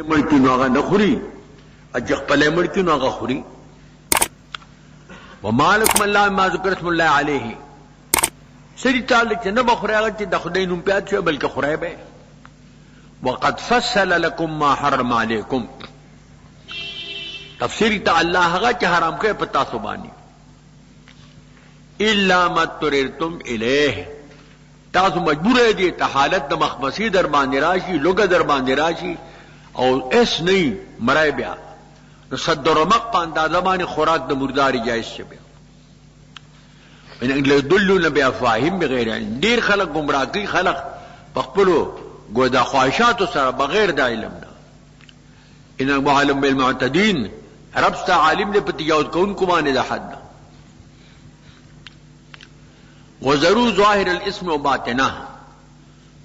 مړکی نو هغه نه خوري اجه خپل مړکی نو هغه خوري. ومالکم الله ما ذکر اسم الله علیه سری تعالی چې نه بخوري هغه چې د خدای نوم پیاد شي بلکې خورای به. وقد فصل لكم ما حرم عليكم تفسیری تا الله هغه چې حرام کړي په تاسو باندې الا ما اضطررتم الیه تاسو مجبور دي ته حالت د مخمصی در باندې راشي لوګه در باندې راشي او اس نه مرای بیا نو صد رمق په اندازه باندې خوراک د مرداري جایز شي بیا ان يدلون بافواههم بغیر علم. ډیر خلک گمراه کوي خلک په خپلو ګودا خواهشات سره بغیر د علم نه. ان معلم بالمعتدين رب ستا عالم دې په تجاوز کوونکو باندې د حد نه. وزرو ظاهر الاسم و باطنه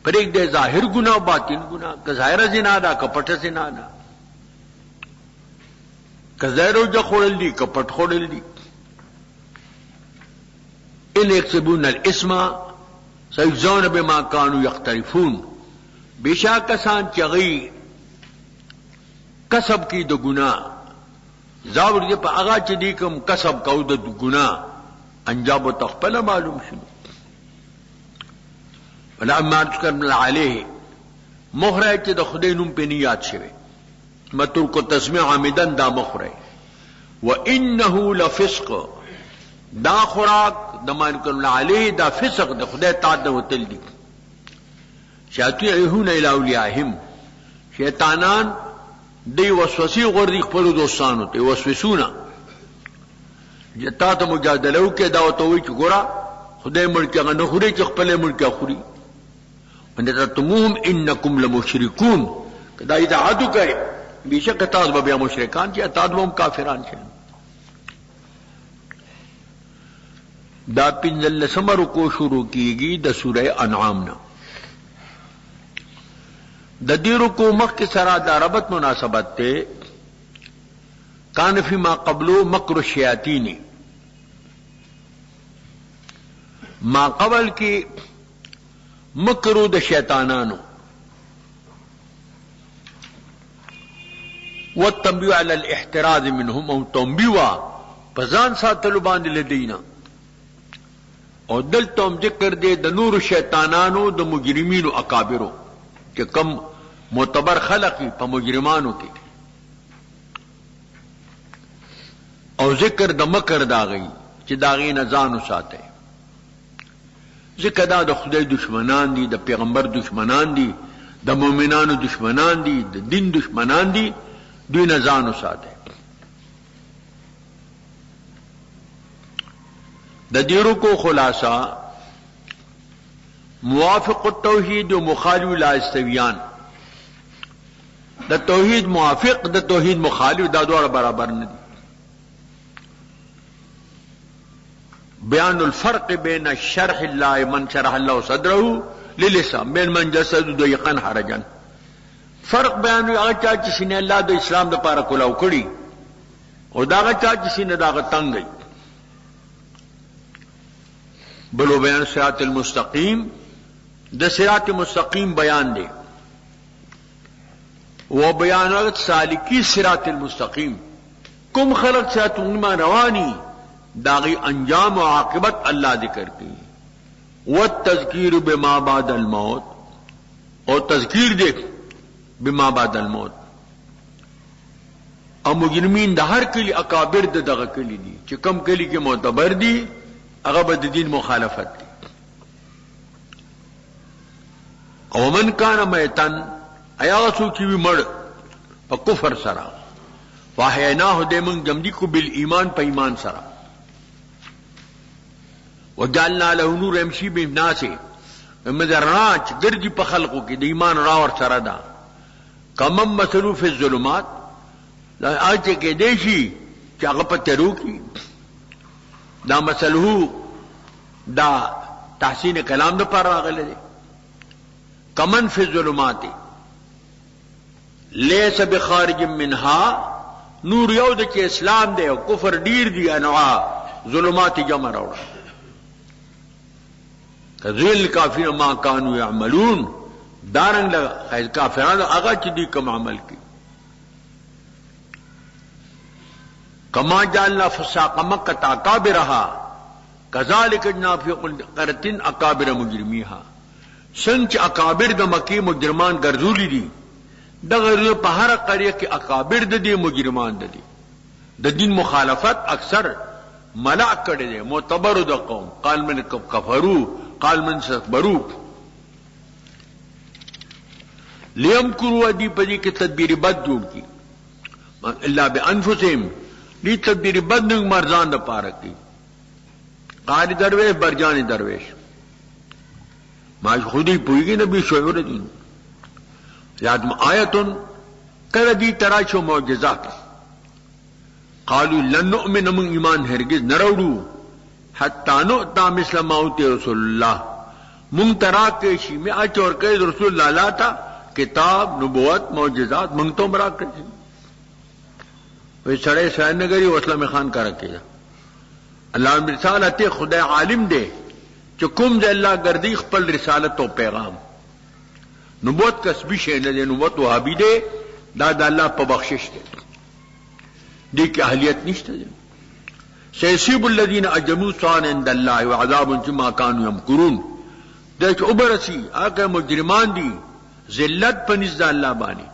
پرېږ دې ظاهر ګناه او باطن ګناه که ظاهر زنا ده که پټه زنا ده که ظاهر وجه خوړل دي که پټ خوړل دي. ان يكسبون الاسم سيجزون بما كانوا يقترفون بشا کسان چغی کسب کی د گناہ زاور دې په هغه چې دې کوم کسب کو د گناہ انجام او تخپل معلوم شي. ولما ذكرنا عليه مخرج چې د خدای نوم په نیات شوی متو کو تسمیع عمدن دا مخرج. وانه لفسق دا خوراک د مانکل علیه دا فسق د خدای تعالی وتل دي. شیاطین الى اولیاءهم شیطانان دی وسوسه غردي خپل دوستانو ته وسوسونه جتا ته مجادله وکي دا وته وی چې ګورا خدای ملک هغه نه خوري چې خپل ملک خوري. ان تتموهم انکم لمشرکون کدا اطاعت کوي بشک تاسو به مشرکان چې اطاعت هم کافران شي. دا پنځل سمرو کو شروع کیږي د سوره انعام نه. د دې رکو مخ کې سره د ربط مناسبت ته کان فی ما قبلو مکر الشیاطین ما قبل کې مکرو د شیطانانو والتنبیه علی الاحتراز منهم او تنبیه پزان ساتلو باندې لدینا او دلته هم ذکر دی د نور شیطانانو د مجرمینو اکابرو چې کم معتبر خلقی په مجرمانو کې او ذکر د مکر داغي چې داغي نه ځان وساته. ذکر دا د خدای دشمنان دي د پیغمبر دشمنان دي د مؤمنانو دشمنان دي د دین دشمنان دي دوی نه ځان وساته. د دیرو کو خلاصہ موافق التوحید و مخالف لا استویان د توحید موافق د توحید مخالف دا دوه برابر نه دي. بیان الفرق بین الشرح الله من شرح الله صدره للاسلام بین من جسد ضيقا حرجا. فرق بیان هغه چا چې سینه الله د اسلام د پاره کولاو کړی او دا هغه چا چې سینه دا تنګي. بلو بیان صراط المستقیم د صراط مستقیم بیان دی و بیانات سالکی صراط المستقیم کم خلق ساتون ما روانی داغی انجام و عاقبت اللہ ذکر کی. والتذکیر بما بعد الموت اور تذکیر دے بما بعد الموت. او مجرمین دا ہر کلی اکابر دا دغا کلی دی چی کم کلی کے معتبر دی اغبد دین مخالفت دی. او من کان میتن ایاسو کی بھی مڑ پا کفر سرا واحیناہ دے من جمدی کو بالایمان پا ایمان سرا وجعلنا له نور یمشی بالناس مدرناچ گرجی پا خلقو کی دی ایمان راور سرا دا کمم مثلو فی الظلمات آجے کے دیشی چاگا پا تیرو کی دا مثلو دا تحسین کلام دا پار آگلے دے کمن فی الظلمات لیس بخارج منها نور یو د چې اسلام دی او کفر ډیر دی انواع ظلمات جمع راوړه کذل کافر ما كانوا يعملون دارنګ کافرانو هغه چې دي کوم عمل کوي کما جعلنا فساق مکۃ اکابرها کذالک جعلنا فی کل قرية اکابر مجرمیها. څنګه چې اکابر د مکی مجرمان ګرځولي دي دغه په هر قريه کې اکابر د دې مجرمان د دي د دین مخالفت اکثر ملع کړي دي معتبر د قوم قال من کفروا قال من استكبروا لیمکروا دی په دې کې تدبیر بد جوړ کی الا بانفسهم دې تدبیر بد نه مرزان د پاره کی قاری درویش برجانی درویش ما خودی پوئیگی نبی شعور دین یاد آیتن کردی تراشو معجزات قالوا لن نؤمن من ایمان ہرگز نروڑو حتی نؤتا مثل ما اوتی رسول اللہ من تراکشی میں اچور قید رسول اللہ لاتا کتاب نبوت معجزات من تو مراکشی وی سڑے سائن نگری وسلم خان کا رکھے دا اللہ رسالت خدا عالم دے چې کوم د الله ګرځي خپل رسالت او پیغام نبوت کسبی شی نه دی نبوت وهابي دی دا د الله په بخشش دی دې کې اهلیت نشته دی سيصيب الذين اجرموا صان عند الله وعذاب بما كانوا يمكرون دا چې وبرسي هغه مجرمان دي ذلت په نزد الله باندې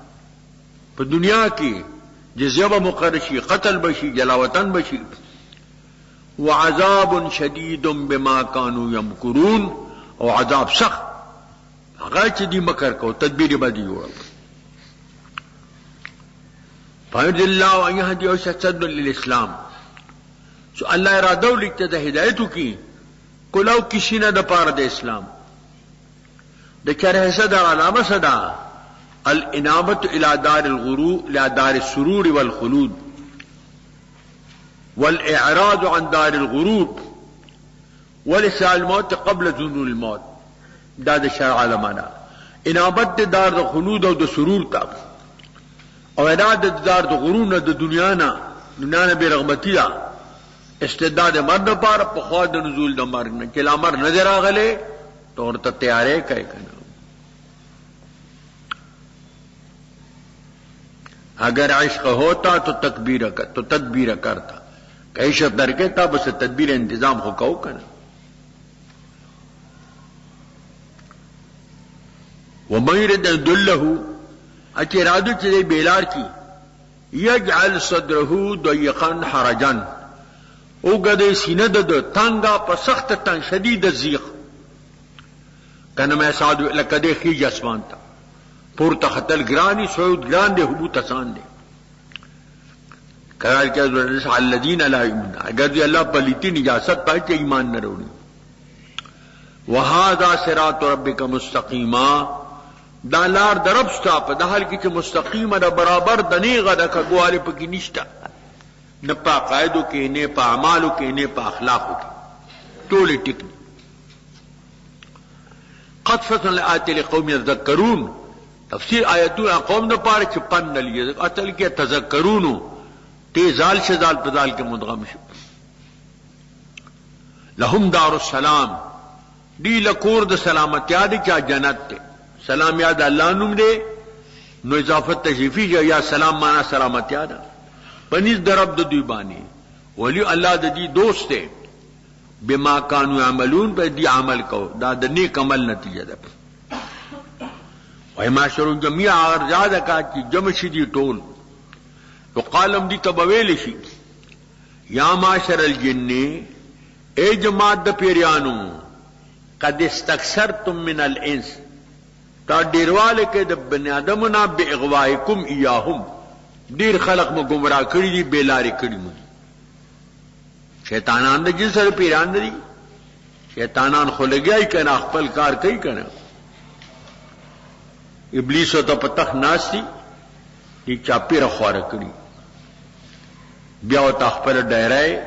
په دنیا کې جزیه به مقرر شي قتل بشي جلاوطن بشي وعذاب شدید بما كانوا يمكرون او عذاب سخت هغه چې دی مکر کو تدبیر بدی جوړ فإذ الله ان يهدي ويسدد للاسلام سو الله اراده ولیکته د هدایت کی کولو کسی نه د پاره د اسلام د چره صدا علامه صدا الانابه الى دار الغرور الى دار السرور والخلود والإعراض عن دار الغروب ولساء الموت قبل ظنون الموت دا د شرع علمانا انابت دار د خلود او د سرور تا او اراده دار د غرور نه د دنیا نه به رغبتی دا استعداد مرد پر په خوا د نزول د مرګ نه کله امر نظر اغله تو ورته تیارې کوي کنه اگر عشق ہوتا تو تدبیر کرتا عشق در کے تا بس تدبیر انتظام ہو کہو کرنا ومن يرد ان يضله اچ ارادو چدے بیلار کی یجعل صدره ضيقا حرجا او گدے سینہ د تنگا په سخت تن شدید الضيق کنا میں سعد لکدے خیج اسمان تا پور تختل گرانی سعود گران دے حبوت آسان دے قرار کیا الذین لا یؤمنون اگر دی اللہ پلیتی نجاست پائے کہ ایمان نہ روڑی وہذا صراط ربک مستقیما دا لار درب ستا په دحال کی چې مستقیم دا برابر دنیغه د کګوالې پکې نشتا نه په قاعدو کې نه په اعمالو کې نه په اخلاقو کې ټول ټیک قد فصل آیات لقوم یذکرون تفسیر آیتونه قوم نه پاره چې پن لې اصل کې تذکرون تی زال سے زال پدال کے مدغم شو لهم دار السلام دی لکور د سلامت یاد کیا جنت تے سلام یاد اللہ نم دے نو اضافت تشریفی یا سلام مانا سلامت یاد پنیز درب د دوی بانی ولی اللہ د دی دوست تے بما کانو عملون پہ دی عمل کو دا د نیک عمل نتیجہ دا وہی معاشرون جمعیہ آگر زیادہ کہا کہ جمع شدی ٹول تو قالم دی تبویل شي یا معاشر الجن اے جماعت د پیریانو قد استكثرتم من الانس تا ډیرواله کې د بنی ادمنا باغوائکم ایاهم ډیر خلق مو گمراه کړی دي بیلاری کړی مو شیطانان د جن سره پیران دي شیطانان خو لګیای کنه خپل کار کوي کنه ابلیس ته پتخ ناشتي دي چاپیره خواره کړی بیا او خپل ډایره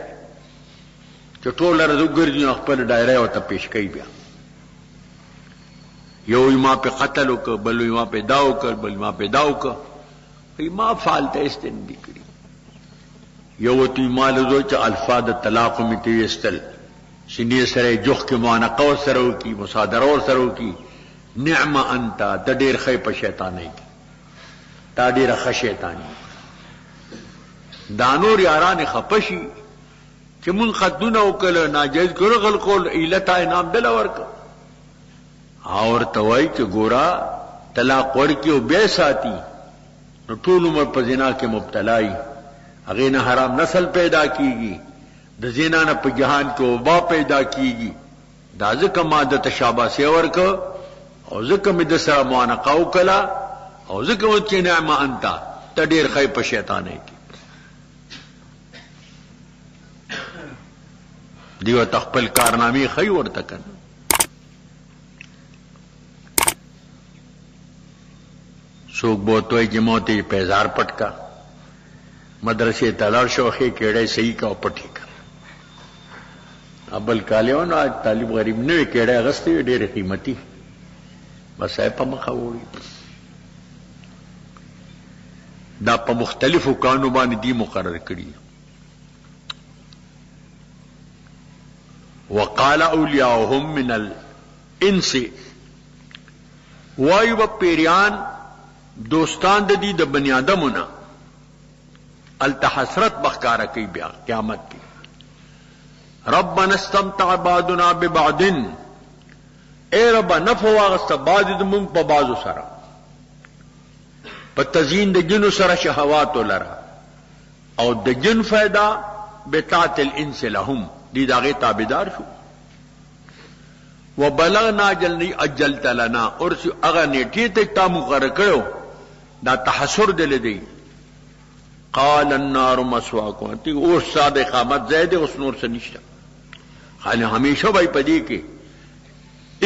چټول راځو ګرځي خپل ډایره او ته پیش کوي بیا یو ما په قتل وک بل ما په داو ک بل ما په داو ک ما فعلته استندې کړی یو تی مال زو چې الفاظ طلاق می تی استل شنی سره جوخ کې معانقه او سره کی مصادره او سره کی نعم انت د ډیر خې په شیطان نه تا ډیر خ شیطانی دانور یاران خپشي چې مون خدونه وکړه ناجیز ګره خلکو ایلتا انعام دل ورک اور توای چې ګورا طلاق ورکی او بے ساتي نو ټول عمر په زنا کې مبتلای هغه نه حرام نسل پیدا کیږي د زنا نه په جهان کې وبا پیدا کیږي دا ځکه ماده تشابه سی ورک او ځکه مې د سره معانقه وکړه او ځکه چې نعمه انت ته ډیر خی په شیطانې کې دیو تخپل کارنامې خی ورته کنه څوک بوتوي چې موته پیزار پټکا مدرسې تلار شوخې کېړې صحیح کا پټی کا ابل کالیون آج طالب غریب نه کېړې غستې ډېرې قیمتي بس یې په مخه وړي دا په مختلفو قانونو باندې دی مقرر کړی وقال اولیاءهم من الانس وایو پیریان دوستان د دې د بنی آدمونه التحسرت بخکارا کوي بیا قیامت کې ربنا استمتع بعضنا ببعض اے رب نفع واغست بعض د مون په بعضو سره په تزیین د جنو سره شهوات لرا او د جن فائدہ بتاعت الانس لهم دي داغه تابعدار شو وبلغنا جلنی اجلت لنا اور اغه نیټه ته تا مقرر کړو دا تحسر دل دی قال النار مسواکم تی او ساده اقامت زید اوس نور څه نشته خاله همیشه وای پدې کې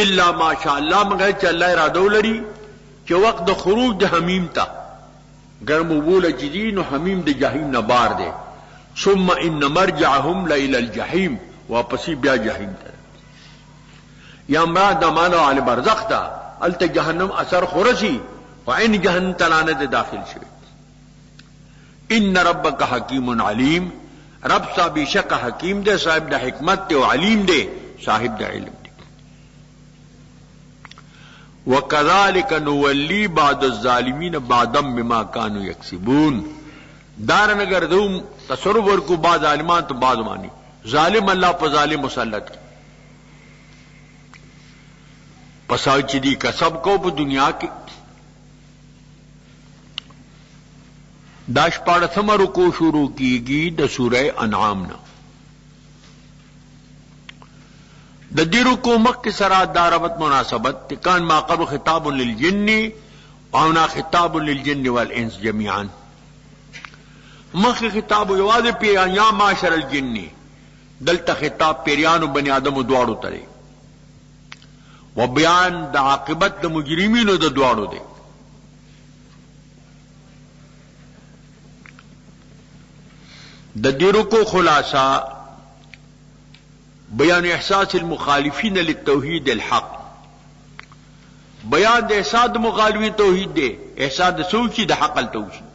الا ماشاء الله مگر چې الله اراده ولري چې وخت د خروج د حمیم تا ګرم وبول جدین او حمیم د جهنم نه بار دی ثم ان مرجعهم الى الجحیم واپسی بیا جهنم ته یا مراد مانو علی برزخ تا الت جهنم اثر خورشی وعین جهنم تلانه داخل شي ان ربک حکیم علیم رب صاحب شک حکیم دے صاحب د حکمت تے علیم دے صاحب د علم دے وکذالک نولی بعض الظالمین بعضم بما كانوا یکسبون دار نگر دوم تصرف ورکو بعض ظالمان تو بعض مانی ظالم اللہ پر ظالم مسلط کی پساو چدی کسب کو په دنیا کې داش پاڑثم رکو شروع کیگی د سورہ انعام نا د دی رکو مک سرات داربت مناسبت تکان ما قبل خطاب للجن وانا خطاب للجن والانس جميعا مخ خطاب یواز پیران یا معاشر الجن دلتا خطاب پیریان و بنی آدم و دوارو ترے و بیان دا عاقبت دا مجرمین و دا دوارو دے دا دیرو کو خلاصہ بیان احساس المخالفین للتوحید الحق بیان دا احساس مخالفین توحید دے احساس دا سوچی دا حق التوحید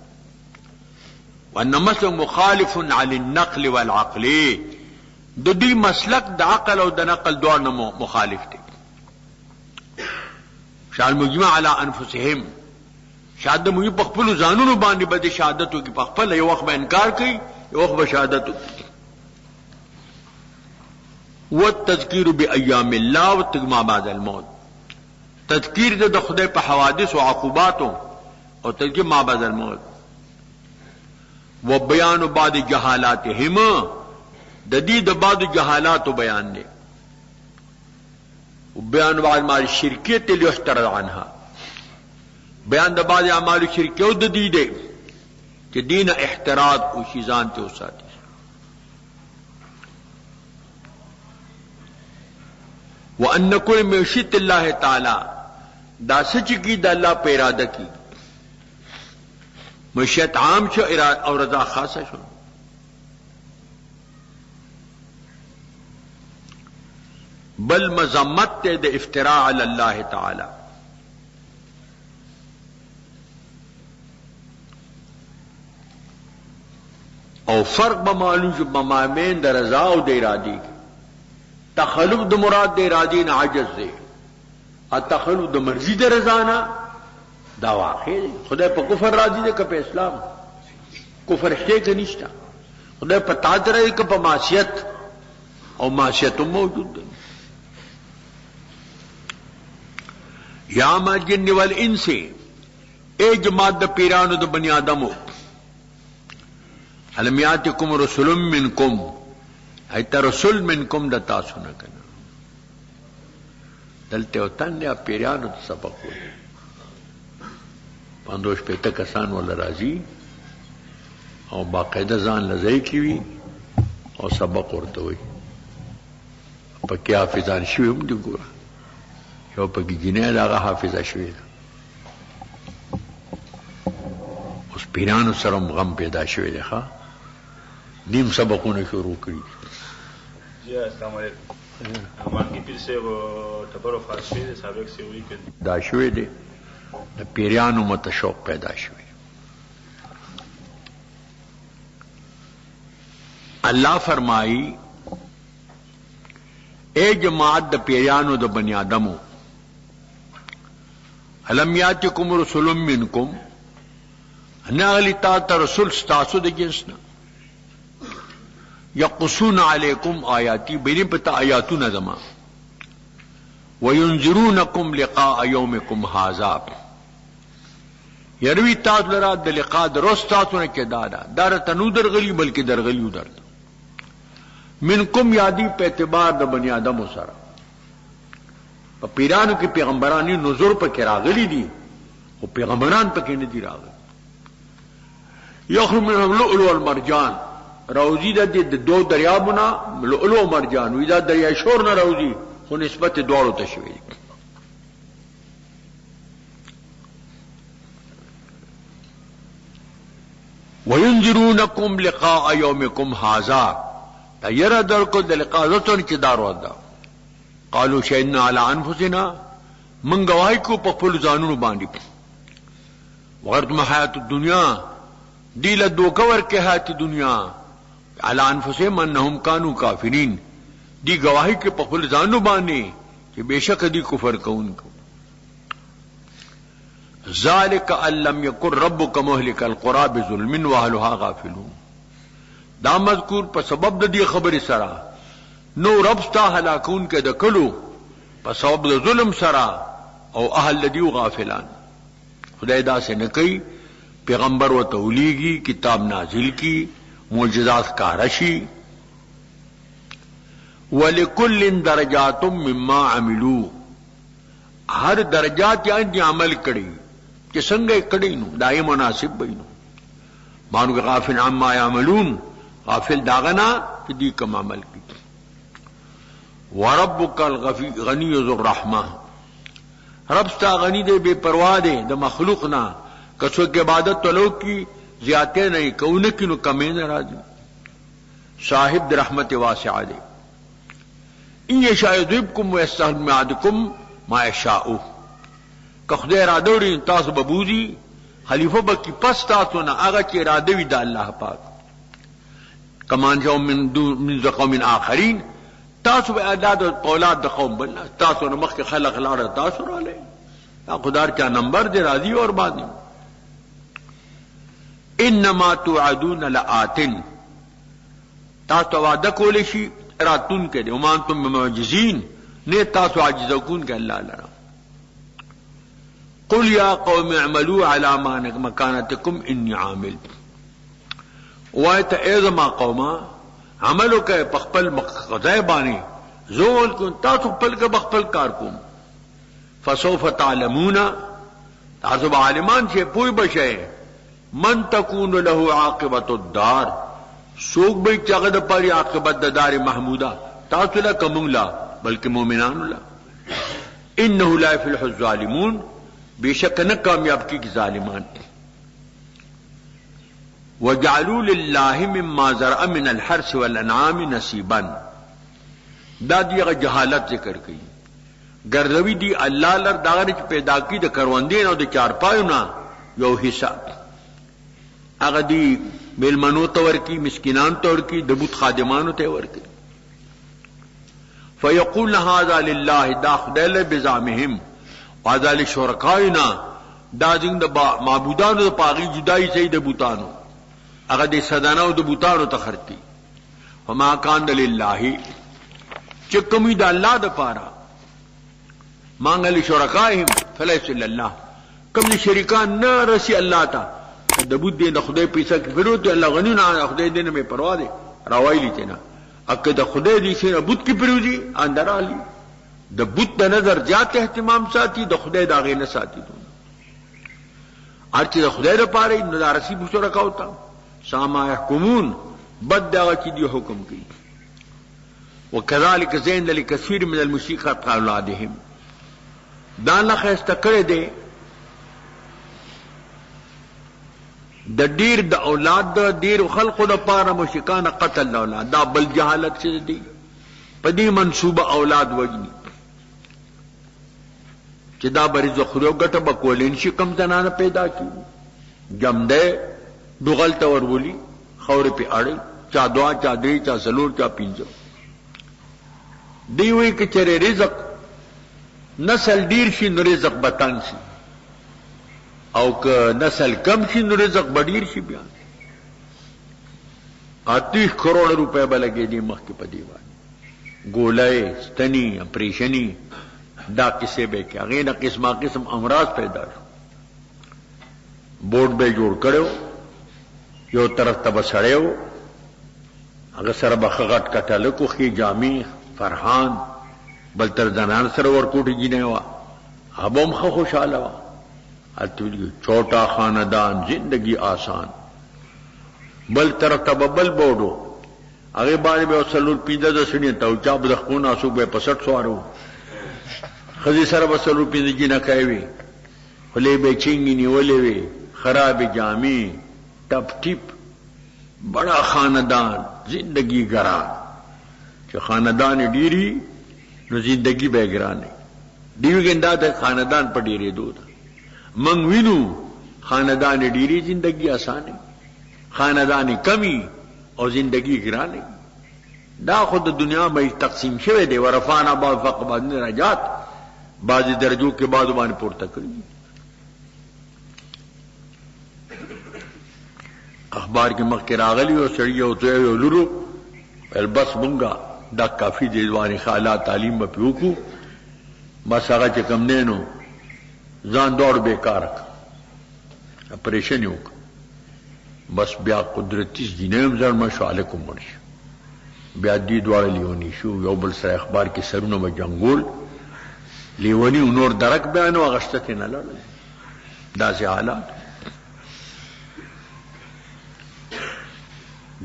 وان مسلک مخالف عن النقل والعقل د دې مسلک د عقل او د نقل دواړو مخالف دي شال مجمع علی انفسهم شهادت مو په خپل ځانونو باندې بده شهادتو کې په خپل یو وخت انکار کوي یو وخت شهادت والتذکیر بایام الله وتجمع بعد الموت تذکیر د خدای په حوادث او عقوبات او تذکیر ما بعد الموت وبیان بعض جهالاتهم د دې د بعض جهالات بیان دي وبیان بعض اعمال شرکیه اللي يحترز عنها بیان د بعض اعمال شرکیه د دې دي چې دین احتراز او شیزان ته وساتي وان كل مشیت الله تعالی دا سچ کی د الله په اراده کی مشیت عام شو او رضا خاصه شو بل مذمت ته د افتراء علی الله تعالی او فرق به معلوم شو بمامین د رضا او د ارادي تخلق د مراد د ارادي نه عجز دی ا تخلق د مرضی د رضا نه دا واقع دی خدای په کفر راضی دی که په اسلام کفر شته کې نشته خدای په تا درې کې په معصیت او معصیت موجود ده یا ما جن والانس اے جماعت د پیرانو د بنی آدمو علم یاتکم رسول منکم ایت رسول منکم د تاسو نه کنه دلته وتن یا پیرانو د سبق وي پندوش پته کسان ول راضی او باقاعده ځان لځای کی وی او سبق ورته وي پکې حافظان شوی هم دی ګوره یو پکې جنې هغه حافظه شوی اوس پیرانو سره غم پیدا شوی دی ښا نیم سبقونه شروع کړي جی السلام علیکم امان کی پیر سے وہ ٹبر و فارسی سابق سے ہوئی کہ دا شوی دی د پیرانو متشوق پیدا شوی اللہ فرمائی اے جماعت د پیرانو د بنی آدمو علم یاتکم رسول منکم ناغلی تا رسول ستاسو د جنسنا یقصون علیکم آیاتی بینی پتا آیاتون زما وینذرونکم لقاء یومکم هذا یروی تاسو لرا د لقاء د روز تاسو نه کې دار تنو درغلی بلکې درغلی در منکم یادی په اعتبار د بنی آدم سره په پیرانو کې پیغمبرانی نظر په کې راغلي دي او پیغمبران په کې نه دي راغلي یخرج من اللؤلؤ والمرجان روزی د دو دریابونه لؤلؤ او مرجان وی دا دریا شور نه روزی خو نسبت دوړو ته شوی وینذرونکم لقاء یومکم هذا تیرا در کو د لقاء زتون کی دار ودا قالوا شهدنا على انفسنا من گواہی کو په خپل ځانونو باندې وغرتم حیات الدنیا دیل دوکور کې حیات دنیا على انفسهم انهم كانوا کافرین دی گواہی کې په خپل ځانونو باندې چې بشک دی کفر کوونکو ذالک ان لم یکن ربک مهلک القرى بظلم واهلها غافلون دا مذکور په سبب د دې خبرې سره نو رب ستا هلاکون کې د کلو په سبب د ظلم سره او اهل لدی غافلان خدای دا سے نه کوي پیغمبر و تولیگی کتاب نازل کی معجزات کارشی ولکل درجات مما عملو ہر درجات یعنی عمل کړي چې څنګه کړي نو دای مناسب بینو مانو کہ غافل عما یعملون غافل داغنا کہ دی کم عمل کی وربک الغنی ذو الرحمہ رب ستا غنی دے بے پرواہ دے د مخلوق نہ کسو کی عبادت تو لوگ کی زیادہ نہیں کون کی نو کمیں راضی صاحب د رحمت واسعہ دے ان یشاء یذهبکم ویستخلف من بعدکم ما یشاء کہ خدای را دوڑی تاسو ببوزی خلیفہ بکی پس تاسو نہ هغه چې اراده وي د الله پاک کمان جو من قوم آخرین تاسو به اعداد اولاد د قوم بل تاسو نو مخ خلق لاړه تاسو را لې خدای کا نمبر دے راضی اور باندې انما توعدون لآت تاسو وعده کول شي راتون کې دي ومان تم معجزین نه تاسو عاجز کوون کې الله لرا قل یا قوم اعملوا على مكانتكم اني عامل وایت ایزما قوما عملو کې پخپل مقضای باندې زول کو تاسو خپل کې بخپل کار کوم فسوف تعلمون تاسو عالمان چې پوي بشئ من تكون له عاقبت الدار سوق به چغه د پاري عاقبت د دار محموده تاسو له کوملا بلکې مؤمنان له انه لا يفلح الظالمون بشک نه کامیاب کی ظالمان وجعلوا لله مما زرع من الحرث والانعام نصيبا دا دیغه جهالت ذکر کړي ګرځوي دی الله لر داغه پیدا کی د کروندین او د چارپایونه یو حصہ هغه دی ملمنو تور کی مسکینان تور کی دبوت خادمانو ته ور کی فیقول هذا لله دا خدای بزعمهم هذا لشرکائنا دا جن د معبودانو د پاغي جدای سي د بوتانو هغه د صدانه او د بوتانو ته خرج کی وما کان لله چې کومې د الله د پاره مانګل شرکاهم فلیس لله کوم شریکان نه رسی الله ته د بوت دې د خدای پیسې کې فرود الله غنی نه خدای دې نه مې پروا ده راوایلی تینا اکه د خدای دې سره بوت کې پروزي اندرالي د بوت د نظر زیات اهتمام ساتي د خدای دا غي نه ساتي ارچې د خدای لپاره نو دارسي بوتو رکاو تا ساما يحكمون بد دا چې دی حکم کوي وكذلك زين لكثير من المشركات اولادهم دا نه خسته کړی دی د ډیر د اولاد د ډیر خلقو د پاره مشرکان قتل اولاد دا بل جهالت څه دی په دې منسوبه اولاد وجني چې دا بریزو خورو ګټه به کولین شي کم زنانه پیدا کی جمده دغل تور بولی خور په اړې چا دعا چا دې چا سلور چا پینځو دی وی کې چره رزق نسل ډیر شي نو رزق بتان شي او که نسل کم شي نو رزق بډیر شي بیا 30 کروڑ روپے بلګې دي مخ کې پدی وای ګولای ستنی اپریشنی دا کسے بے کیا غیر نہ قسمہ قسم امراض پیدا شو بورڈ بے جوڑ کړو یو طرف تب سړیو هغه سره بخغټ کټل کو خي جامع فرحان بل تر زنان سره ورکوټی جنې وا ابم خو خوشاله وا اتوی چھوٹا خاندان زندگی آسان بل طرف تب بل بورډو هغه باندې به وسلول پیدا د سړي ته چا بدخونه اسو به 65 سوارو خزی سره وسلو پیږي نه کوي ولې به چینګي نیولې وي خراب جامع ټپ ټپ بڑا خاندان زندگی ګران چې خاندان ډيري نو زندگی به ګران دیو ګندا د خاندان په ډيري دوه من وینو خاندان ډيري زندگی آسان خاندان کمی او زندگی ګران دا خود دنیا میں تقسیم شوه دی ورفانا بعض فوق بعض درجات بعض درجوں کے بعد باندې پورته کړی اخبار کې مخ کې راغلی او سړی او ته یو لورو البس مونږه دا کافی دی ځواني حالات تعلیم په پیوکو بس هغه چې کم نه نو ځان دور بیکار اپریشن یو بس بیا قدرتی دینم زر مشو علیکم مرش بیا دی دوړ لیونی شو یو بل سره اخبار کې سرونه به جنگول لیونی نور درک بیانو اغشته نه لړل دا سي حالات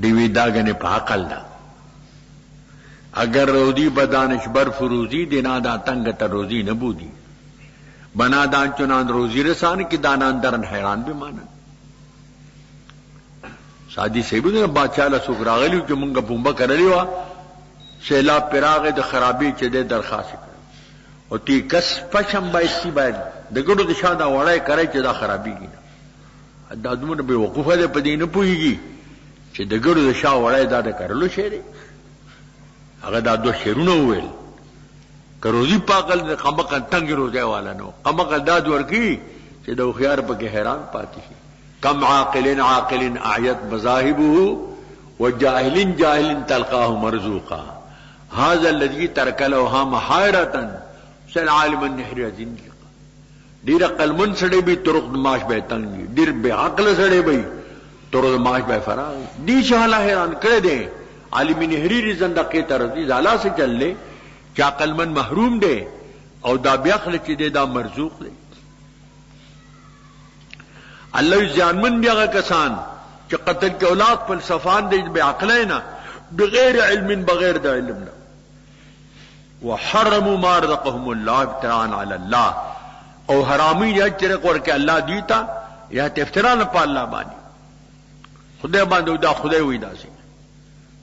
دیوی داغنه په عقل دا اگر رودی بدانش بر فروزی دینا دا تنگ تر روزی نبودی بنا دان چنان روزی رسان کی دانان درن حیران بھی مانا سادی سیبو دینا بادشاہ لسوک راغلیو چو منگا بومبا کرلیو سیلاب پراغ د خرابی چه دے درخواست کرو او تی کس پشم بایستی باید دگڑو دشان دا وڑای کرے چه دا خرابی گی نا دا دمون بے وقوفه دے پدی نپوئی گی چې د ګړو د شا وړای دا د کرلو شعر هغه دا دو شعرونه وویل که روزي پاکل د قمقل تنګ روزه والا نو قمقل دا ورکی چې د خيار په حیران پاتې شي کم عاقل اعیت مذاهبه وجاهل جاهل تلقاه مرزوقا هذا الذي ترك له محيرة سل عالم النحر زندقا ډیر عقل من سړی به طرق معاش به تنګ ډیر به عقل سړی به طرق معاش به فراغ دي شاله حیران کړی دی عالم نحری زندقه ترزی زالا سے چل لے چې عقل من محروم دی او دا بیا خلک دی دا مرزوق دی الله ځانمن بیا کسان چې قتل کې اولاد فلسفان دی به عقلینا بغیر علم بغیر د علم نه وحرموا ما رزقهم الله ابتراء على الله او حرامي یا چې ورکه الله دیتا یا افتراء په الله باندې خدای باندې دا خدای وې داسي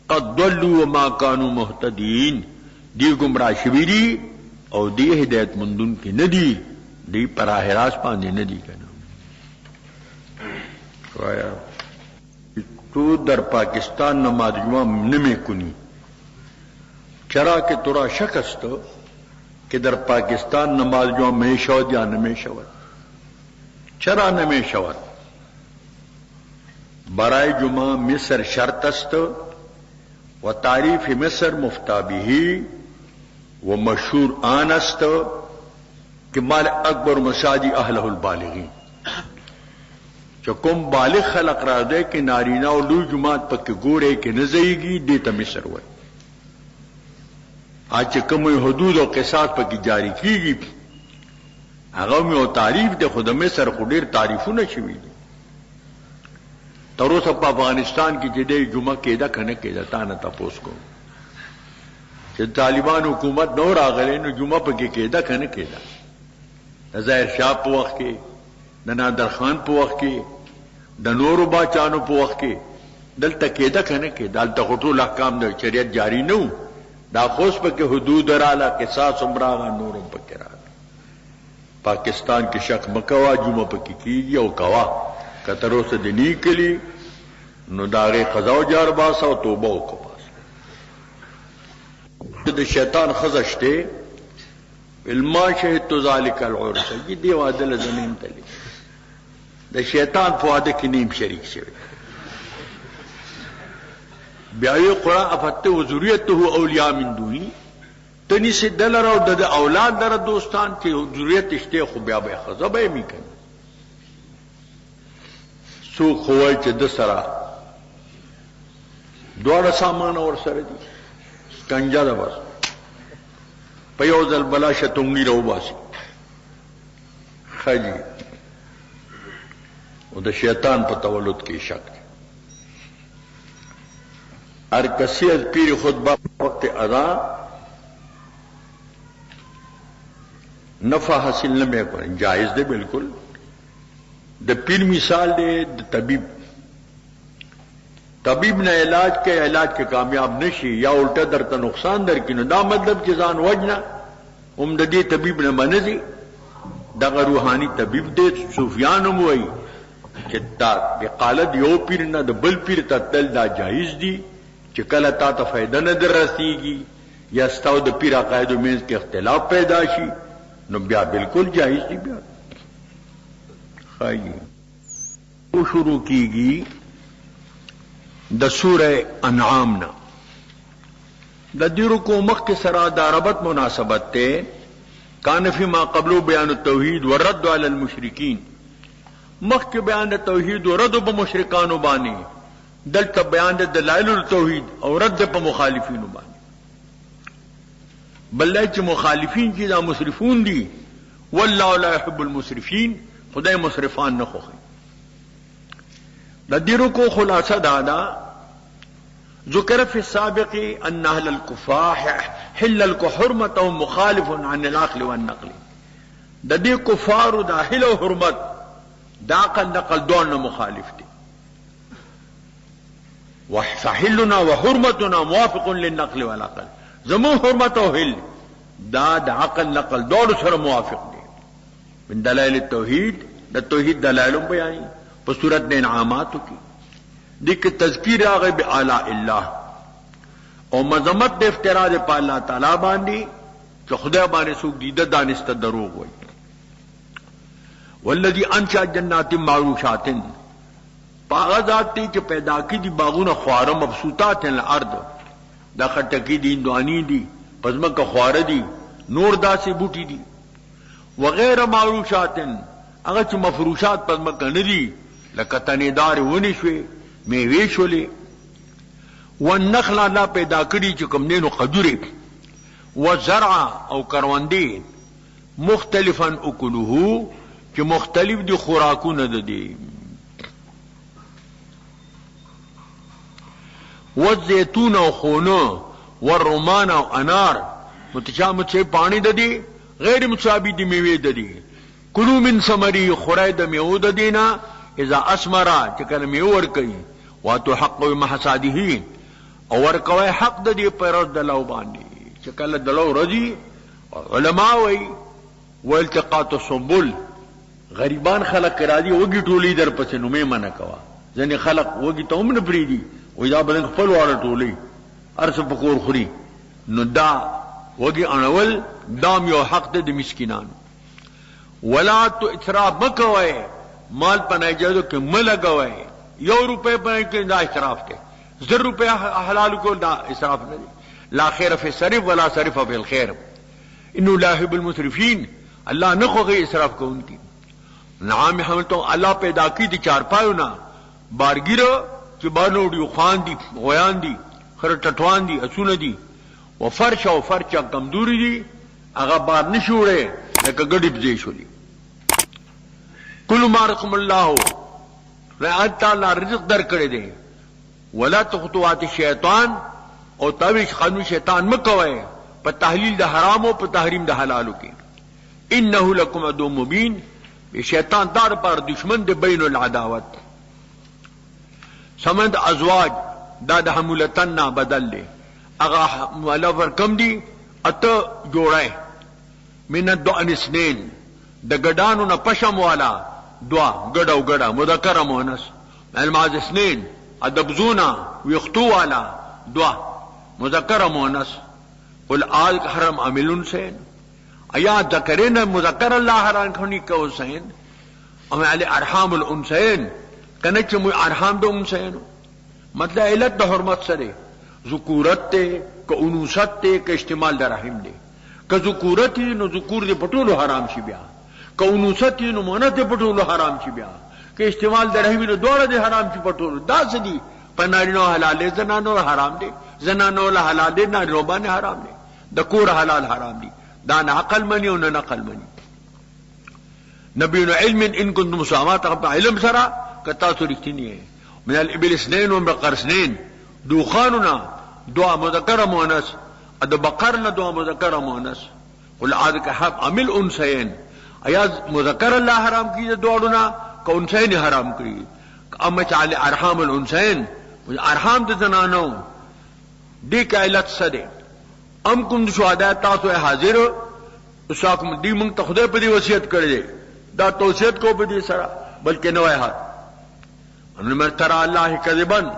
قد ضلوا وما كانوا مهتدين دی گمراه شوی دي او دی هدایت مندون کې نه دي دی پراه راست باندې نه دي کنه وایا تو در پاکستان نماز جمعه نمی کنی چرا کہ ترا شک است کہ در پاکستان نماز جمعه می شود یا نمی شود چرا نمی شود برای جمعه مصر شرط است و تعریف مصر مفتی به و مشهور آن است که مال اکبر مساجد اهله البالغین چې کوم بالغ خلق را ده کې نارینه او لوی جماعت پکې ګوره کې نه ځایږي دې ته مصر وایي. چې کوم حدود او قصاص پکې جاری کیږي هغه مې او تعریف د خود مصر خو ډېر تعریفونه شوي دي. تر اوسه په افغانستان کې چې د جمعه کېده کنه کېده تا نه تاسو کوم چې طالبان حکومت نو راغلی نو جمعه پکې کېده کنه کېده. د ظاهر شاه په وخت کې د نادر خان په وخت کې د نورو باچانو په وخت کې دلته کېده کنه کېده. دلته ټول احکام د شریعت جاری نه وو. دا خوش پکې حدود رااله قصاص عمره نورم پکې رااله. پاکستان کې شک مکوا جمعه پکې کیږي او کوا کتر اوسه د نیکلی نو داغه قضا او جار باس او توبه وکړه. د شیطان خزشته علما شهدت ذلک العرس کی دی وادل زمین تلی د شیطان په واده کې نیم شریک شوی. بیا یې قرآن افته و ذریته اولیاء من دونی تنی سے دلر او د اولاد در دوستان کې ذریت شته خو بیا به خزبه می کوي. سو خوای چې د سره دوړ سامان اور سره دي کنجا ده بس په یو ځل بلا شتونګي راو باسي خاجي او د شیطان په تولد کې شک. هر کسی از پیر خطبه وقت ادا نفع حاصل نہ میں کریں جائز دے بالکل. د پیر مثال دے د طبیب نے علاج کے کامیاب نشی یا الٹا در تا نقصان در کی نو دا مطلب جزان وجنا امددی طبیب نے منزی دغه روحانی طبیب دے صوفیانم وئی چتا بقالت یو پیر نہ د بل پیر ته تل دا جائز دی چې کله تا ته فائدہ نه در رسیږي یا ستاو د پیر عقاید مینس کې اختلاف پیدا شي نو بیا بالکل جائز دی. بیا خایي او شروع کیږي د سوره انعام نه د دې رکو مخ کې سره د ربط مناسبت ته کان فی ما قبل بیان التوحید والرد علی المشرکین مخ کې بیان د توحید او رد په مشرکانو باندې دلته بیان د دلائل التوحید او رد په مخالفینو باندې. بلای چې مخالفین چې دا مسرفون دي والله لا يحب المسرفین خدای مسرفان نه خوښي. د دې رکو خلاصه دا ذکر فی السابق ان اهل الكفاح حل الحرمه او مخالف عن العقل والنقل. د دې کفار د اهل او حرمت دا عقل نقل دوه مخالف دي. وحلنا وحرمتنا موافق للنقل والعقل. زمو حرمت او حل دا د عقل نقل دوه سره موافق دي. من دلائل التوحید د توحید دلائل بیان په صورت د انعامات کی دغه تذکیر هغه به اعلی الله او مذمت د افتراء په الله تعالی باندې چې خدای باندې څوک دي د دانسته دروغ وایي. والذي انشا جنات معروشات باغات چې پیدا کی دي باغونه خواره مبسوطات ان الارض دا خټکی دي اندوانی دي پزماکه خواره دي نور داسې بوټي دي وغیر معروشات هغه چې مفروشات پزماکه نه دي لکه تنیدار ونی شوي میوه شولې والنخل لا پیدا کړي چې کوم نینو قدره وزرع او کروندې مختلفا اکلوه چې مختلف دي خوراکونه ده دي والزيتون او خونه والرمان او انار متشابه چې پانی ده دي غیر متشابه دي میوه ده دي. کلوا من ثمره خورای د میوه ده دینا اذا اسمرا چې کله میوه ور کوي واتو حق محصاده او ور کوي حق د دې پر د لو باندې چې کله د لو رضی علماء وي والتقاط السنبل غریبان خلق را دي وګي ټولې در پسې نو مې منه کوا ځنې خلق وګي ته هم نه پریدي وې دا بدن خپل واړه ټولې ارس پکور خوري نو دا وګي انول دام یو حق د مسکینان. ولا تو اثراف مکوي مال پنایجو کې ملګوي روپے پر کہ دا اسراف تے 1,000 روپے حلال کو دا اسراف نہیں لا خیر فی الصرف ولا صرف فی الخیر انه لا يحب المسرفین اللہ نہ خوغی اسراف کو ان کی نعام حملتوں اللہ پیدا کی دی چارپایو نا بارگیرو چې بانوڑی خوان دی غویان دی خر ټټوان دی اسونه دی و فرش او فرچا کمزوری دی هغه بار نشوړې لکه ګډي بځې شولې کل ما رحم الله رعایت تعالی رزق در کړی دی ولا تخطوات الشیطان او تاویش قانون شیطان مکوئے په تحلیل د حرام او په تحریم د حلالو کې انه لکم عدو مبین شیطان دار پر دشمن د بین العداوت سمند ازواج دا د حمولتن بدل له اغه مولفر کم دی اته جوړای من الدعن اثنين د ګډانو نه پشم والا دوا ګډو ګډا مذکر مؤنث الماذ اثنين ادبزونا ويختو والا دوا مذکر مؤنث قل آل حرم عاملون سین ایا ذکرین مذکر اللہ حرام کھونی کو سین او علی ارحام الانثیین کنه چې مو ارحام د انثیین مطلب علت د حرمت سره ذکورت ته ک انوثت ته ک استعمال د رحم دی ک ذکورت نو ذکور دی پټولو حرام شي بیا ک انوثت نو مونث دی پټولو حرام شي بیا ک استعمال د رحم نو دوړه دی حرام شي پټولو دا سدي پنارینو حلال زنانو حرام دی زنانو له حلال دی نه روبانه حرام دی د کور حلال حرام دی دا نه عقل منی او نه نقل منی نبی علم ان كنتم مسامات علم سرا کتا سورتنی من الابل اثنين وبقر اثنين دوخاننا دعا مذکر مؤنث اد بقرنا دعا مذکر مؤنث قل عاد کا حق عمل انثیین ایا مذکر اللہ حرام کی دوڑنا کہ انثیین حرام کی اما چاله ارحام الانثیین ارحام د زنانو دی کا علت سده ام کوم شهدا تاسو حاضر اساکم دی مونږ ته خدای په دې وصیت کړی دا توصیت کو په دې سره بلکې نه وای هات ان مرترا الله کذبن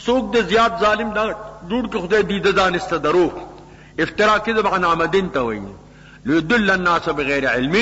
سوق د زیات ظالم دا ډوډ کې خدای دې ددان استدرو افترا کذب عن عمدن ته وایي ليدل الناس بغیر علم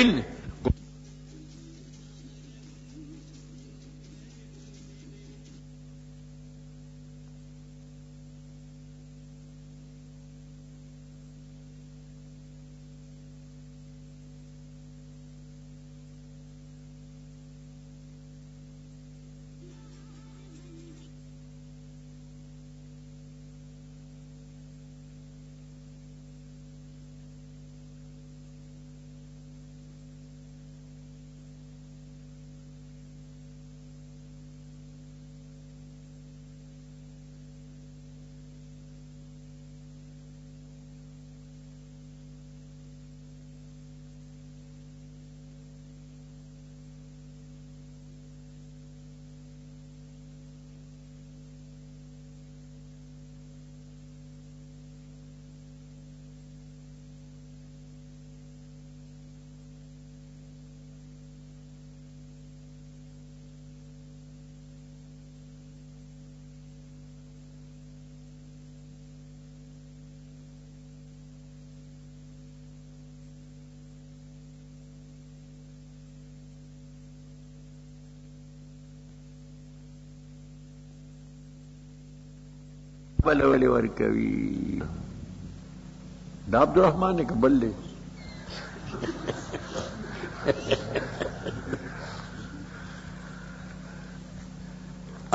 بلولی ورکوی دا عبدالرحمن نے قبل لے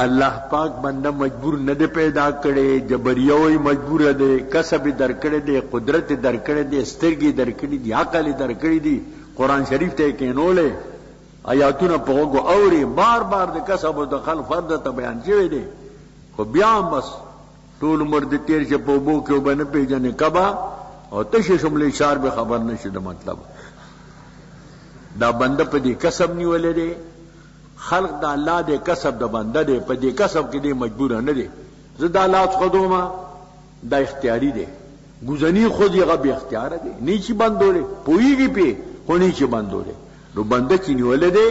اللہ پاک بندہ مجبور نہ دے پیدا کرے جبریوی مجبور دے کسب در کرے دے قدرت در کرے دے سترگی در کری دی عقل در کری دی قرآن شریف تے کینولے آیاتون پوگو اوری بار بار دے کسب و دخل فرد تا بیان چوے دے خو بیان بس ټول عمر د تیر چې په بو کې وبنه پیژنې کبا او تشه شملې اشار به خبر نشي د مطلب دا بنده په دې کسب نیولې دي خلق د الله دې کسب د بنده دې په دې کسب کې دې مجبور نه دي زدا الله خودوما دا اختیاري دي ګوزنی خود یې غو اختیار دي نه چی بندولې پويږي په خوني چی بندولې نو بنده چې نیولې دي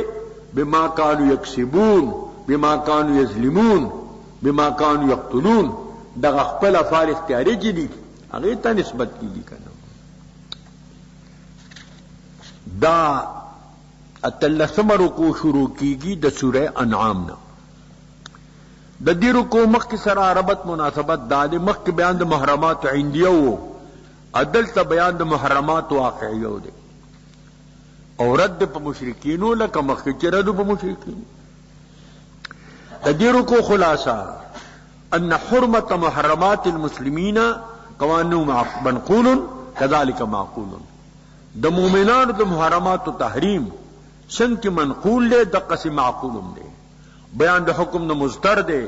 بما كانوا يكسبون بما كانوا يظلمون بما كانوا يقتلون دغه خپل افعال اختیاري کې دي هغه ته نسبت کیږي کنه دا اتلسم رکوع شروع کیږي د سوره انعام نه د دې رکوع مخ کې سره ربط مناسبت د مخ کې بیان د محرمات عندیه وو عدل ته بیان د محرمات واقعیو دي او رد په مشرکینو لکه مخ کې رد په مشرکین د دې رکوع خلاصہ ان حرمت محرمات المسلمین قوانو منقول كذلك معقول د مؤمنانو د محرمات تحریم څنګه منقول له د قسم معقول دی بیان د حکم د مستر دی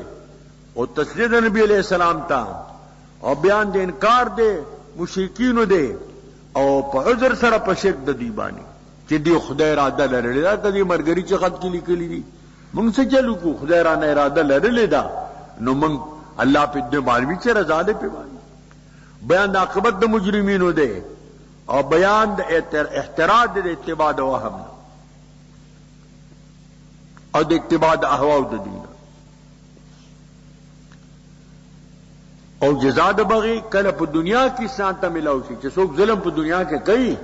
او تسلیت نبی علیہ السلام ته او بیان د انکار دی مشرکین دی او په عذر سره په شک د دی باندې چې دی خدای اراده لري دا کدي مرګري چې خط کې لیکلي دي موږ څه چلو کو خدای را نه اراده لري دا نو موږ الله په دې باندې چې رضا دې په باندې بیان د عاقبت د مجرمینو دی او بیان د احتراز د اتباع د وهم او د اتباع د اهواء د دین او جزا د بغي کله په دنیا کې سانته ملاو شي چې څوک ظلم په دنیا کې کوي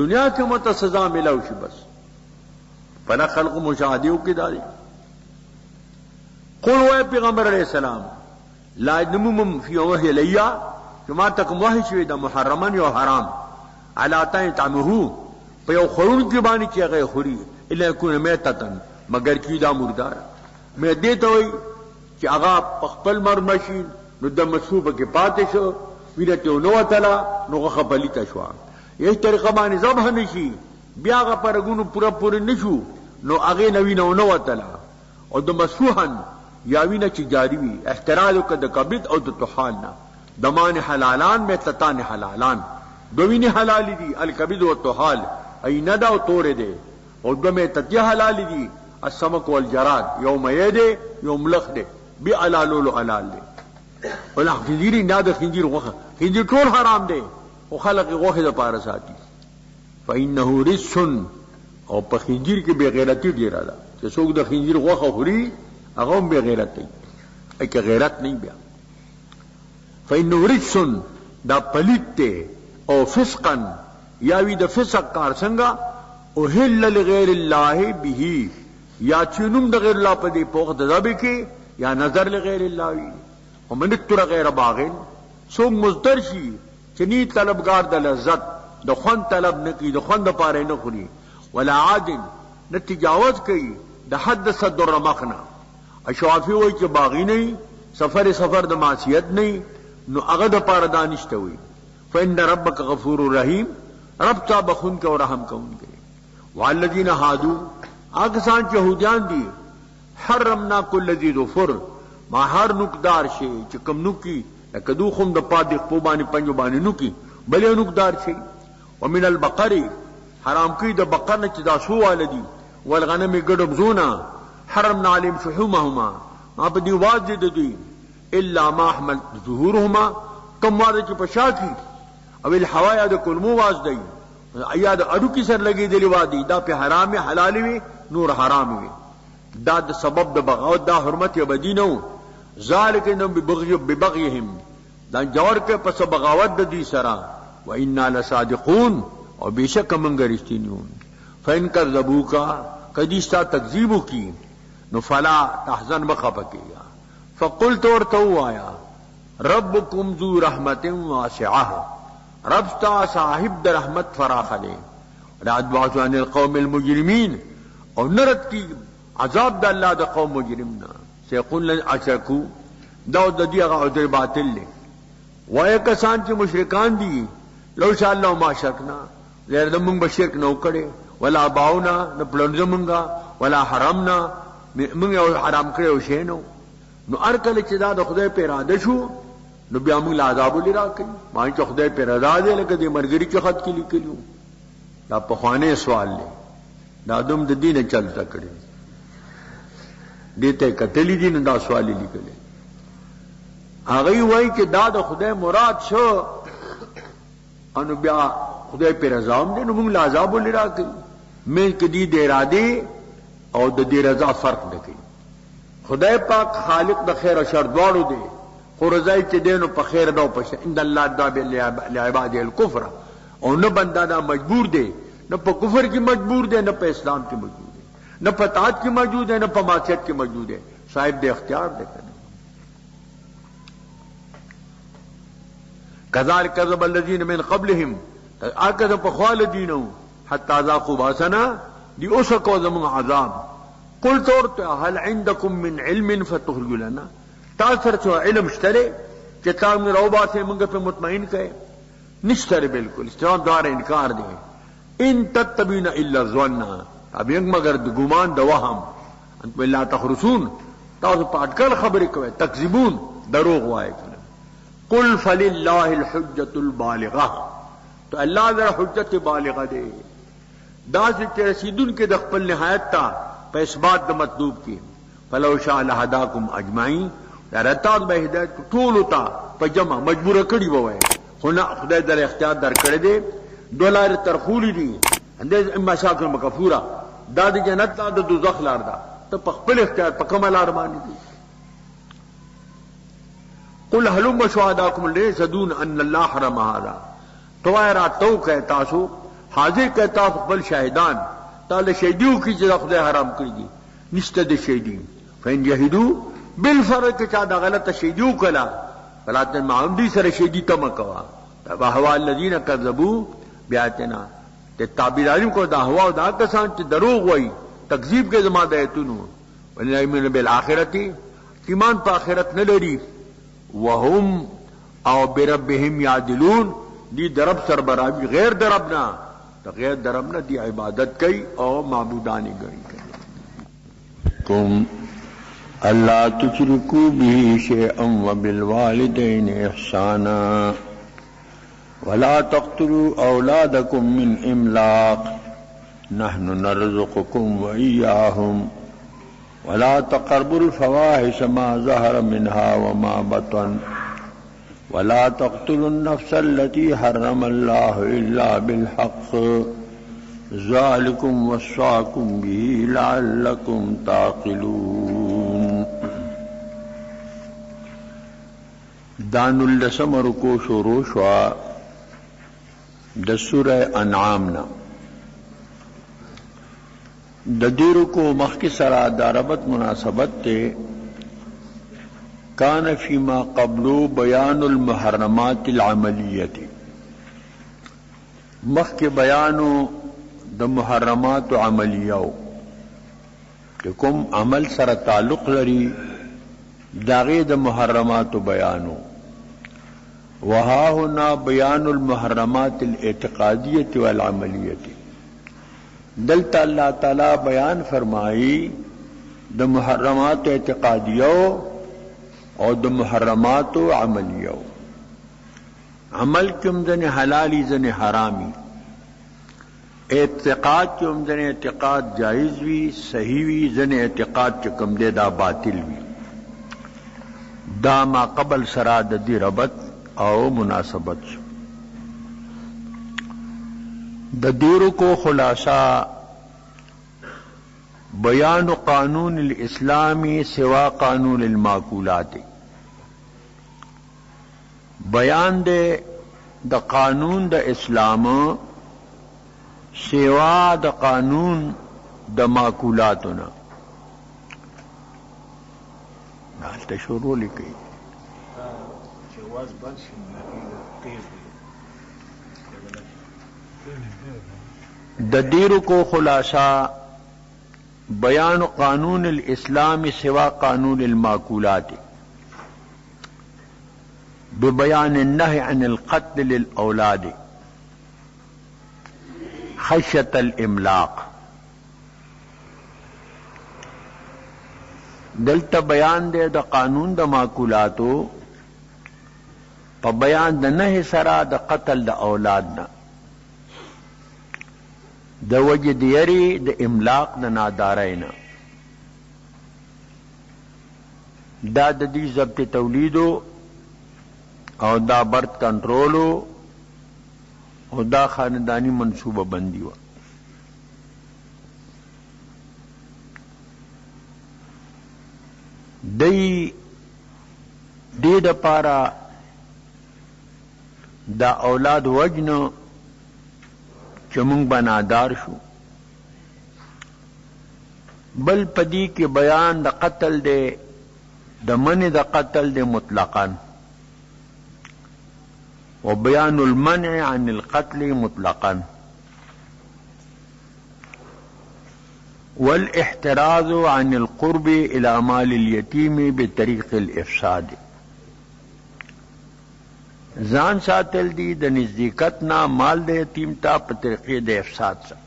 دنیا کې مت سزا ملاو شي بس فلا خلق مشاهدیو کې داري قل وای پیغمبر علیہ السلام لا نمم فی وحی لیا کما تک وحی شوی د محرمن یو حرام علا تعمه په یو خورون کې باندې چې هغه خوري الا يكون میتتن مگر کی دا مردار میں دیتا ہوئی کہ اغا خپل مر مشین نو د مسوبه کې پاتې شو ویلته نو وتلا نو خپلیتا شو یی طریقه باندې ذبح نشي بیا غ پرګونو پورا نشو نو اغه نوی نو وتلا او د مسوحن یا وینه چې جاری وي احتراز وکړه د قبض او د توحالنا دمان حلالان میں تتان حلالان دوینه حلال دي القبض او التوحال ایندا او تور دي او دمه تتیا حلال دي السمك والجراد يوم يده يوم لخده بألالول ألال دي ولا خنزيري نادى خنزير غوخه خنزير طول حرام دي وخلق غوخه ده پارساتي فإنه رجس او په خنزير کې بے غیرتی دی را ده چې څوک د خنزير غوخه خوري هغه هم بے غیرت دی ای که غیرت نه بیا فإنه رجس دا پلیت ته او فسقا یا وی د فسق کار څنګه او هل لغیر الله به یا چنوم د غیر الله په دی پوخ د ذبی کې یا نظر لغیر الله وی او منتر غیر باغین سو مزدر شي چې ني طلبگار د لذت د خون طلب نه کی د خون د پاره نه خوري ولا عادل نه تجاوز کوي د حد صدر مخنا اشوافی وای چې باغی نه سفر د معصیت نه نو هغه د پاره دانشته وي فإن ربک غفور رحیم رب تا بخون کو رحم کوونکی والذین هادو آگسان یہودیان دی حرمنا کل ذی ظفر ما هر نقدار شی چې کم نوکی کدو خم د پاد خپو باندې پنجو باندې نوکی بلې نقدار شی ومن البقر حرام کی د بقر نه چې دا سو والدی والغنم ګډب زونا حرمنا علیم شحومهما ما په دی واجد دی الا ما حمل ظهورهما کم واده چې پشاکی او الحوایا د کلمو واج دی ایا د اډو کی سر لګی دی وادي دا په حرام حلال وی نور حرام وی دا د سبب د بغاوت دا حرمت ابدی نو ذالک انهم ببغیهم دا جوړ کې پس بغاوت د دې سره و انا لصادقون او بشک منګ رښتینیون فین کذبوکا کدی ستا تکذیب کی نو فلا تحزن مخفقیا فقلت ورتو آیا ربکم ذو رحمت واسعه رب تا صاحب در رحمت فراخ دے رعد بعضو عن القوم المجرمین اور نرد کی عذاب دا اللہ دا قوم مجرمنا سیقون لن اشرکو دا دا دی اغا عذر باطل لے وائے کسان چی مشرکان دی لو شاء اللہ ما شرکنا لیر دا منگ بشرک نو کڑے ولا باؤنا نپلنز منگا ولا حرمنا منگ حرام کرے وشینو نو ارکل چی دا خدای پہ ارادہ شو نو بیا موږ عذاب لرا کوي ما چې خدای په رضا دی لکه د مرګري چې خط کې لیکلو دا په خوانه سوال دی دا دوم د دینه چلتا کړي دته کتلی دین دا سوال لیکل هغه وایي چې دا د خدای مراد شو انو بیا خدای په رضا هم دی نو موږ عذاب لرا کوي مې کدي د اراده او د دې رضا فرق نه کوي خدای پاک خالق د خیر او شر دواړو دی خو رضای چې دینو په خیر دا په ان الله دا لعباد الكفر او نه بندا دا مجبور دی نه په کفر کې مجبور دی نه په اسلام کې مجبور دی نه په طاعت کې موجود دی نه په معصیت کې موجود دی صاحب د اختیار دی كذلك كذب الذين من قبلهم اكذا پخوال دینو حتى ذاقوا باسنا دی اوسکو زمون عذاب قل تورت هل عندكم من علم فتخرجوا لنا تاثر چو علم اشترے کتاب میں رو بات ہے منگا پہ مطمئن کہے نشترے بالکل استعمال دوار انکار دے ان تتبین الا الظن اب ینگ مگر گمان دوہم انتم اللہ تخرسون تاثر پاٹکل خبر کوئے تکذبون دروغ وائے قل فللہ الحجت البالغہ تو اللہ ذرا حجت بالغہ دے دا سے رسیدن کے دخپل نہایت تا پہ اس بات دا مطلوب کی فلو شاء لہداکم اجمعین یا رتاد بہ ہدایت ټول ہوتا پہ جمع مجبور کڑی وہ ہے ہونا خدای در اختیار در کر دے $1 ترخولی دی اندیز اما شاکر مکفورا دا دی جنت دا دوزخ لار دا تو پخپل اختیار پہ کمال آرمانی دی قل حلم شہداکم لیشهدون ان اللہ حرم هذا تو ایرا تو کہتاسو حاضر کہتاسو قبل شاہدان تالا شہدیو کی جدا خدای حرام کردی نشتد شہدین فین یہدو بالفرق چاہدا غلط شہدیو کلا فلاتن معامدی سر شہدی تمکوا وحوا الذین کذبو بیاتنا تے تابیداریم کو دا ہوا دا کسان تے دروغ وئی تکذیب کے زمان دیتونو وللہ ایمن بالآخرتی ایمان پا آخرت نلری وهم او بربهم یعدلون دی درب سربراہی غیر دربنا تو غیر دربنا دی عبادت کئی اور معبودانی گئی کم اللہ تشرکو بھی شیئا وبالوالدین احسانا ولا تقتلوا اولادکم من املاق نحن نرزقکم وإیاہم ولا تقربوا الفواحش ما ظهر منها وما بطن ولا تقتلوا النفس التي حرم الله إلا بالحق ذلكم وصاكم به لعلكم تعقلون دان اللسمر کو شروع شوا د سورہ انعامنا د دیرو کو مخی سرا داربت مناسبت تے کان فیما قبلو بیان المحرمات العملیت مخ کے بیانو د محرمات عملیو کہ کم عمل سر تعلق لری داغی د محرمات بیانو وہا ہونا بیان المحرمات الاعتقادیت والعملیت دلتا اللہ تعالی بیان فرمائی د محرمات اعتقادیو اور د محرمات عملیو عمل کم زن حلالی زن حرامی اعتقاد کم زن اعتقاد جائز وی صحیح وی زن اعتقاد چکم دے دا باطل وی دا ما قبل سرا د دی ربط او مناسبت شو د دیرو کو خلاصہ بیان قانون الاسلامی سوا قانون المعقولات بیان دے د قانون د اسلام سوا د قانون د معقولاتنا نالتا شروع لکی د دیرو کو خلاصہ بیان قانون الاسلام سوا قانون المعقولات ببیان النهی عن القتل للاولاد خشیت الاملاق دلتا بیان دے دا قانون دا معقولاتو پا بیان دا نهی سرا دا قتل دا اولادنا دا وجد یری دا املاق دا نادارائنا دا دا دی ضبط تولیدو او دا برد کنٹرولو او دا خاندانی منصوبہ بندی و دی دا پارا دا اولاد وجنو چمنگ بنادار شو بل پدی کے بیان دا قتل دے دا من دا قتل دے مطلقاً وبيان المنع عن القتل مطلقا، والاحتراز عن القرب إلى مال اليتيم بطريق الإفساد. ځان ساتل دي د نزدېکت نه مال د یتیم ته په طریقې د افساد سره.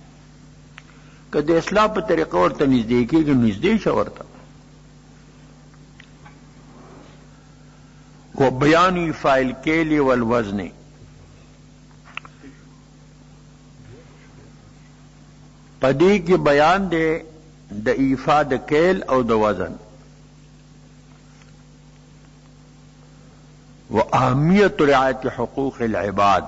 که د اصلاح په طریقه ورته نږدې کېږي نږدې شه ورته. وبيان إيفاء الكيل والوزن، پدې کې بیان دی د ایفا د کیل او د وزن، واهمیت رعایت حقوق العباد،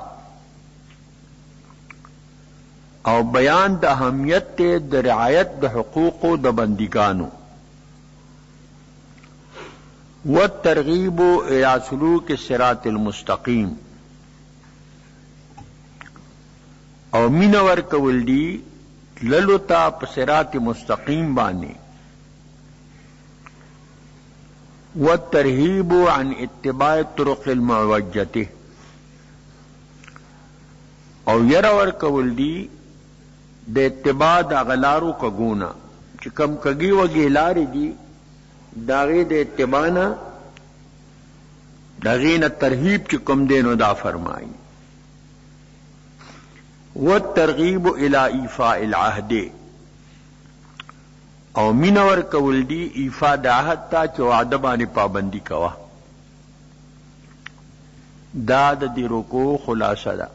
او بیان د اهمیت د رعایت د حقوق د بندگانو، والترغیب الى سلوک الصراط المستقیم، او مینه ورکول دي للو تا په صراط مستقیم باندې، والترهیب عن اتباع الطرق المعوجته، او ير ورکول دي د اتباع د غلارو کګونه چې کم کګي وګي لارې دي داغه د اتباع نه داغه نه ترهیب چې کوم دینو دا فرمایي. والترغیب الى ایفاء العهد، او مینور کول دی ایفاء د عهد تا چې وعده باندې پابندی کوا. دا د دې رکوع خلاصه ده.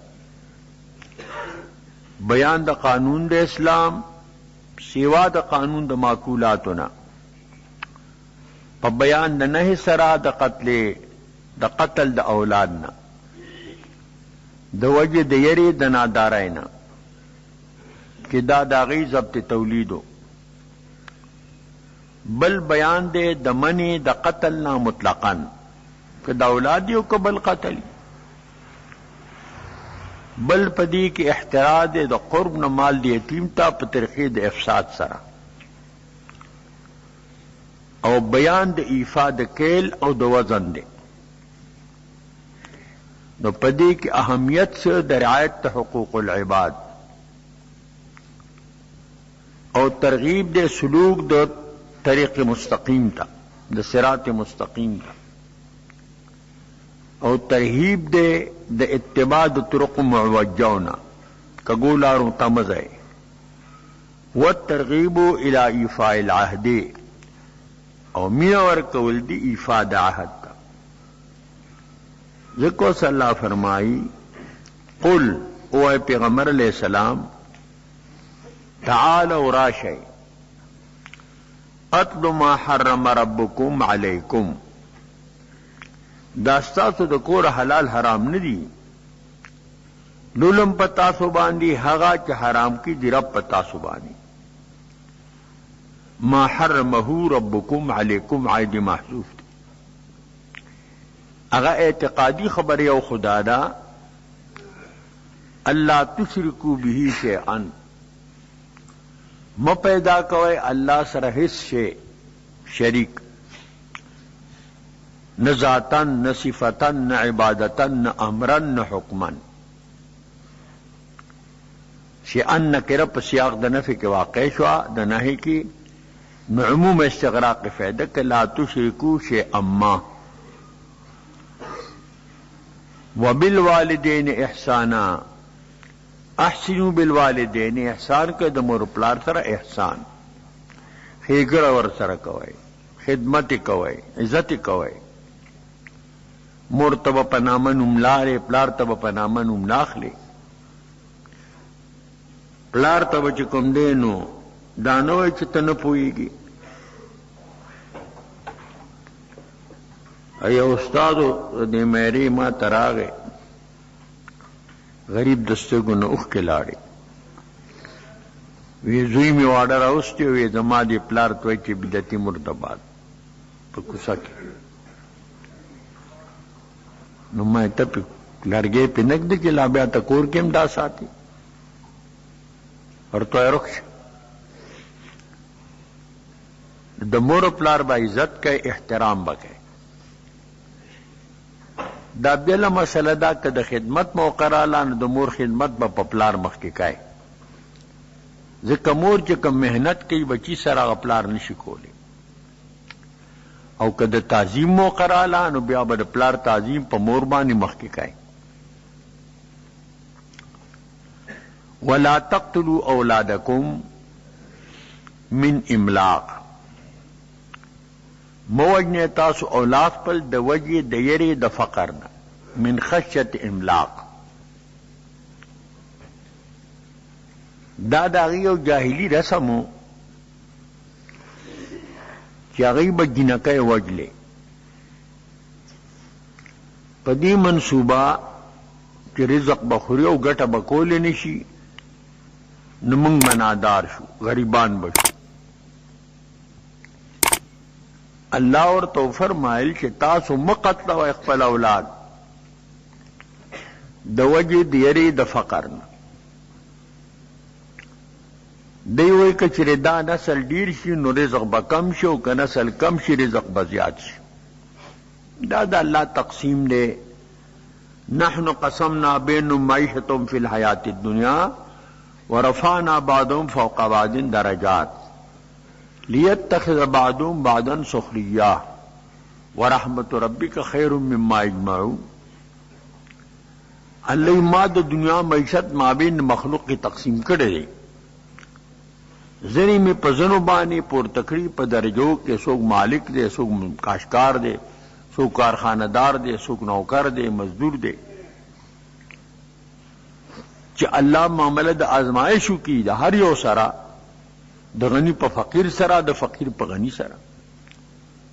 بیان د قانون د اسلام سیوا د قانون د معقولاتنا، په بیان د نهي سره د قتل د اولادنا، د وجه د یری د ناداراینا چې دا داغی ضبط تولیدو، بل بیان دے د منی د قتل نا مطلقاً کہ دا اولادی او قبل قتل، بل پدی کی احتراز د قرب نہ مال دی یتیم تا په طریقې د افساد سره، او بیان د ایفا د کیل او د وزن دے. نو پدی کی اہمیت سے د رعایت حقوق العباد، او ترغیب دے سلوک د طریق مستقیم تا د صراط مستقیم تا، او ترہیب دے د اتباع د طرق معوجونا کگولاروں تمزے، والترغیب الى ایفاء العہد، او مینور کول دی ایفاء د عہد تا. ذکر صلی اللہ فرمائی قل او اے پیغمبر علیہ السلام تعالوا راشی اتل ما حرم ربکم علیکم، داستاسو د کور حلال حرام ندی لولم پتاسو باندی هغه چې حرام کی دی رب پتاسو باندی. ما حرمه ربکم علیکم عید محذوف دی، اغا اعتقادی خبر یو خدا دا اللہ تشرکو به شیئا، م پیدا کوئے اللہ سره هیڅ شی شریک، نہ ذاتن نہ صفتن نہ عبادتن نہ امرن نہ حکمن. شیئن نکره په سیاق د نفی کې واقع شوا، د نهی کې نو عموم استغراق فائدہ کہ لا تشرکو شیئا ما، وبالوالدین احسانا، احسنوا بالوالدین، احسان که د مور پلار سره احسان، ښېګړه ور سره کوئ، خدمت کوئ، عزت کوئ. مور ته به په نامه نوم لارې، پلار ته به په نامه نوم ناخلې. پلار ته به چې کوم دی نو دا نه وایي چې ته نه پوهېږي. یو استادو د میرې ما ته راغی، غریب د سترګو نه اوښکې لاړې، وی زوی مې واډه راوستی، وی زما دې پلار ته وایي چې بدعتي مردباد په کوڅه کې. نو ما ته پې لرګی پې نږدې چې لا بیا ته کور کې هم دا ساتي، ورته وایي رخ د مور پلار به عزت کوي، احترام به کوي. دا بله مسله دا که د خدمت موقع راله نو د مور خدمت به په پلار مخکې کوي، ځکه مور چې کوم محنت کوي بچی سره هغه پلار نشي کولی. او که د تعظیم موقع راله نو بیا به د پلار تعظیم په مور باندې مخکې کوي. ولا تقتلوا اولادکم من املاق، موجنه تاسو اولاد خپل د وجې د یری د فقر نه، من خشیت املاق. دا د هغې یو جاهلي رسمو چې هغوی به جینکۍ وجلې. په دې منصوبه چې رزق به خوري او ګټه به کولی نه شي، نو موږ منادار شو، غریبان به شو. الله ورته فرمایل چې تاسو مه قتلوئ خپل اولاد د وجې د یرې د فقر نه. دی وایي که چېرې دا نسل ډیر شي نو رزق به کم شي، او که نسل کم شي رزق به زیات شي. دا د الله تقسیم دی. نحن قسمنا بینهم معیشتهم فی الحیات الدنیا ورفعنا بعضهم فوق بعض درجات لیتخذ بعضهم بعضا سخریا ورحمت ربک خیر مما یجمعون. الله ما د دنیا معیشت مابین مخلوق کی تقسیم کړی دی. ځینې مې په ځنو باندې پورته کړي په درجو کې، څوک مالک دی، څوک کاشکار دی، څوک کارخانهدار دی، څوک نوکر دی، مزدور دی. چې الله معامله د آزمایشو کی د هر یو سره، د غنی په فقیر سره، د فقیر په غنی سره.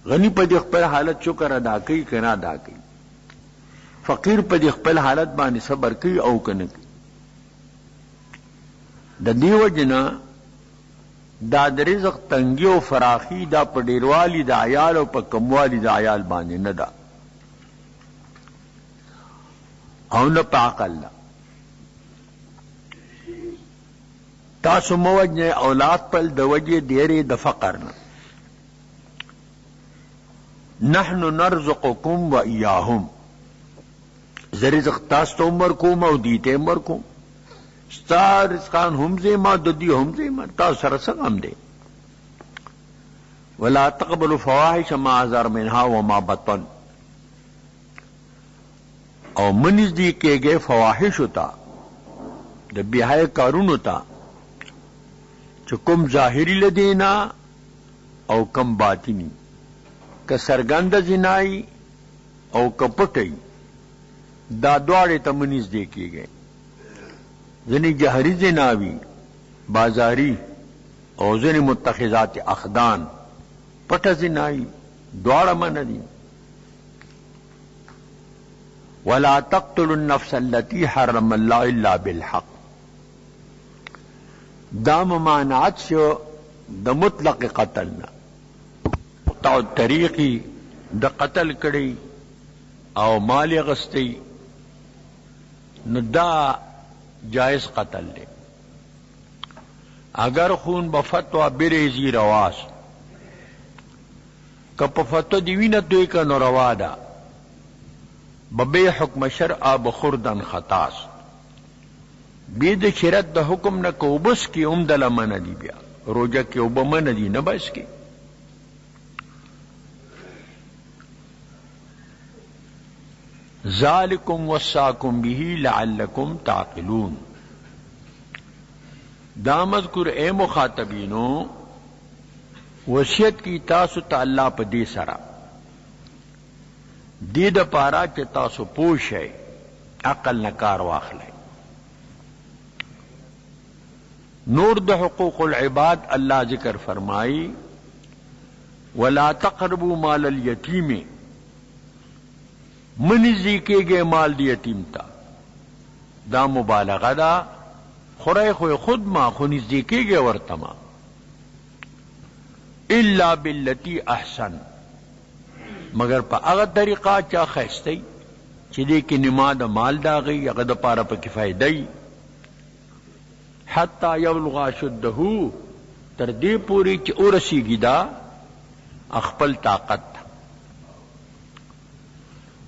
غنی په دې خپل حالت شکر ادا کوي که نه ادا کوي، فقیر په دې خپل حالت باندې صبر کوي او که نه کوي. د دې وجې نه دا د رزق تنګي او فراخي دا په ډیروالي د عیال او په کموالي د عیال باندې نه ده، او نه په عقل ده. تاسو مه وژنئ اولاد خپل د وجې د یرې د فقر نه. نحن نرزقکم و ایاهم، زه رزق تاسو ته هم ورکوم او دوی ته هم ورکوم. ستا رزقان هم زیما د دوی هم زیما، تاسو سره څه غم دی. ولا تقبلوا فواحش ما ظهر منها وما بطن، او منزدی کېږئ فواحشو ته، د بېحیه کارونو ته، چې کوم ظاهري له دینا او کم باطنی، که سرګنده زنایی او که پټی، دا دواړې ته منزدې کېږئ. ځینې جهري زناوي بازاري، او ځینې متخذات اخدان پټه زنایی، دواړه منع دي. ولا تقتلوا النفس التي حرم الله الا بالحق، دا ممانعت شو د مطلق قتل نه. مقطع الطریقی د قتل کړي او مال غستی، نو دا جائز قتل لے. اگر خون بفتوہ بریزی رواس، که په فتوه دی وینه دوی که نو روا ده، ببې حکم شرع بخوردن خطاس. بی د شرط د حکم نه که اوبس کی هم دله منه دی، بیا روجه کی اوبه منه دی نه بس کی. ذالکم وصاکم به لعلکم تعقلون، دا مذکور اے مخاطبینو وصیت کی تاسو ته الله په دې سره، دې د پاره چې تاسو پوه شئ، عقل نه کار واخلئ. نور د حقوق العباد اللہ ذکر فرمائی، ولا تقربوا مال الیتیم، منزی کے گئے مال دی یتیم تا، دا مبالغہ دا، خورے خوی خود ما خو نزدی کے گئے ورتما، الا باللتی احسن، مگر پا اغا طریقہ چا خیستی چی دے کی نما دا مال دا گئی، اغا دا پارا پا کفای دی، حتی یبلغ شدہو، تر دے پوری چی ارسی گی دا اخپل طاقت.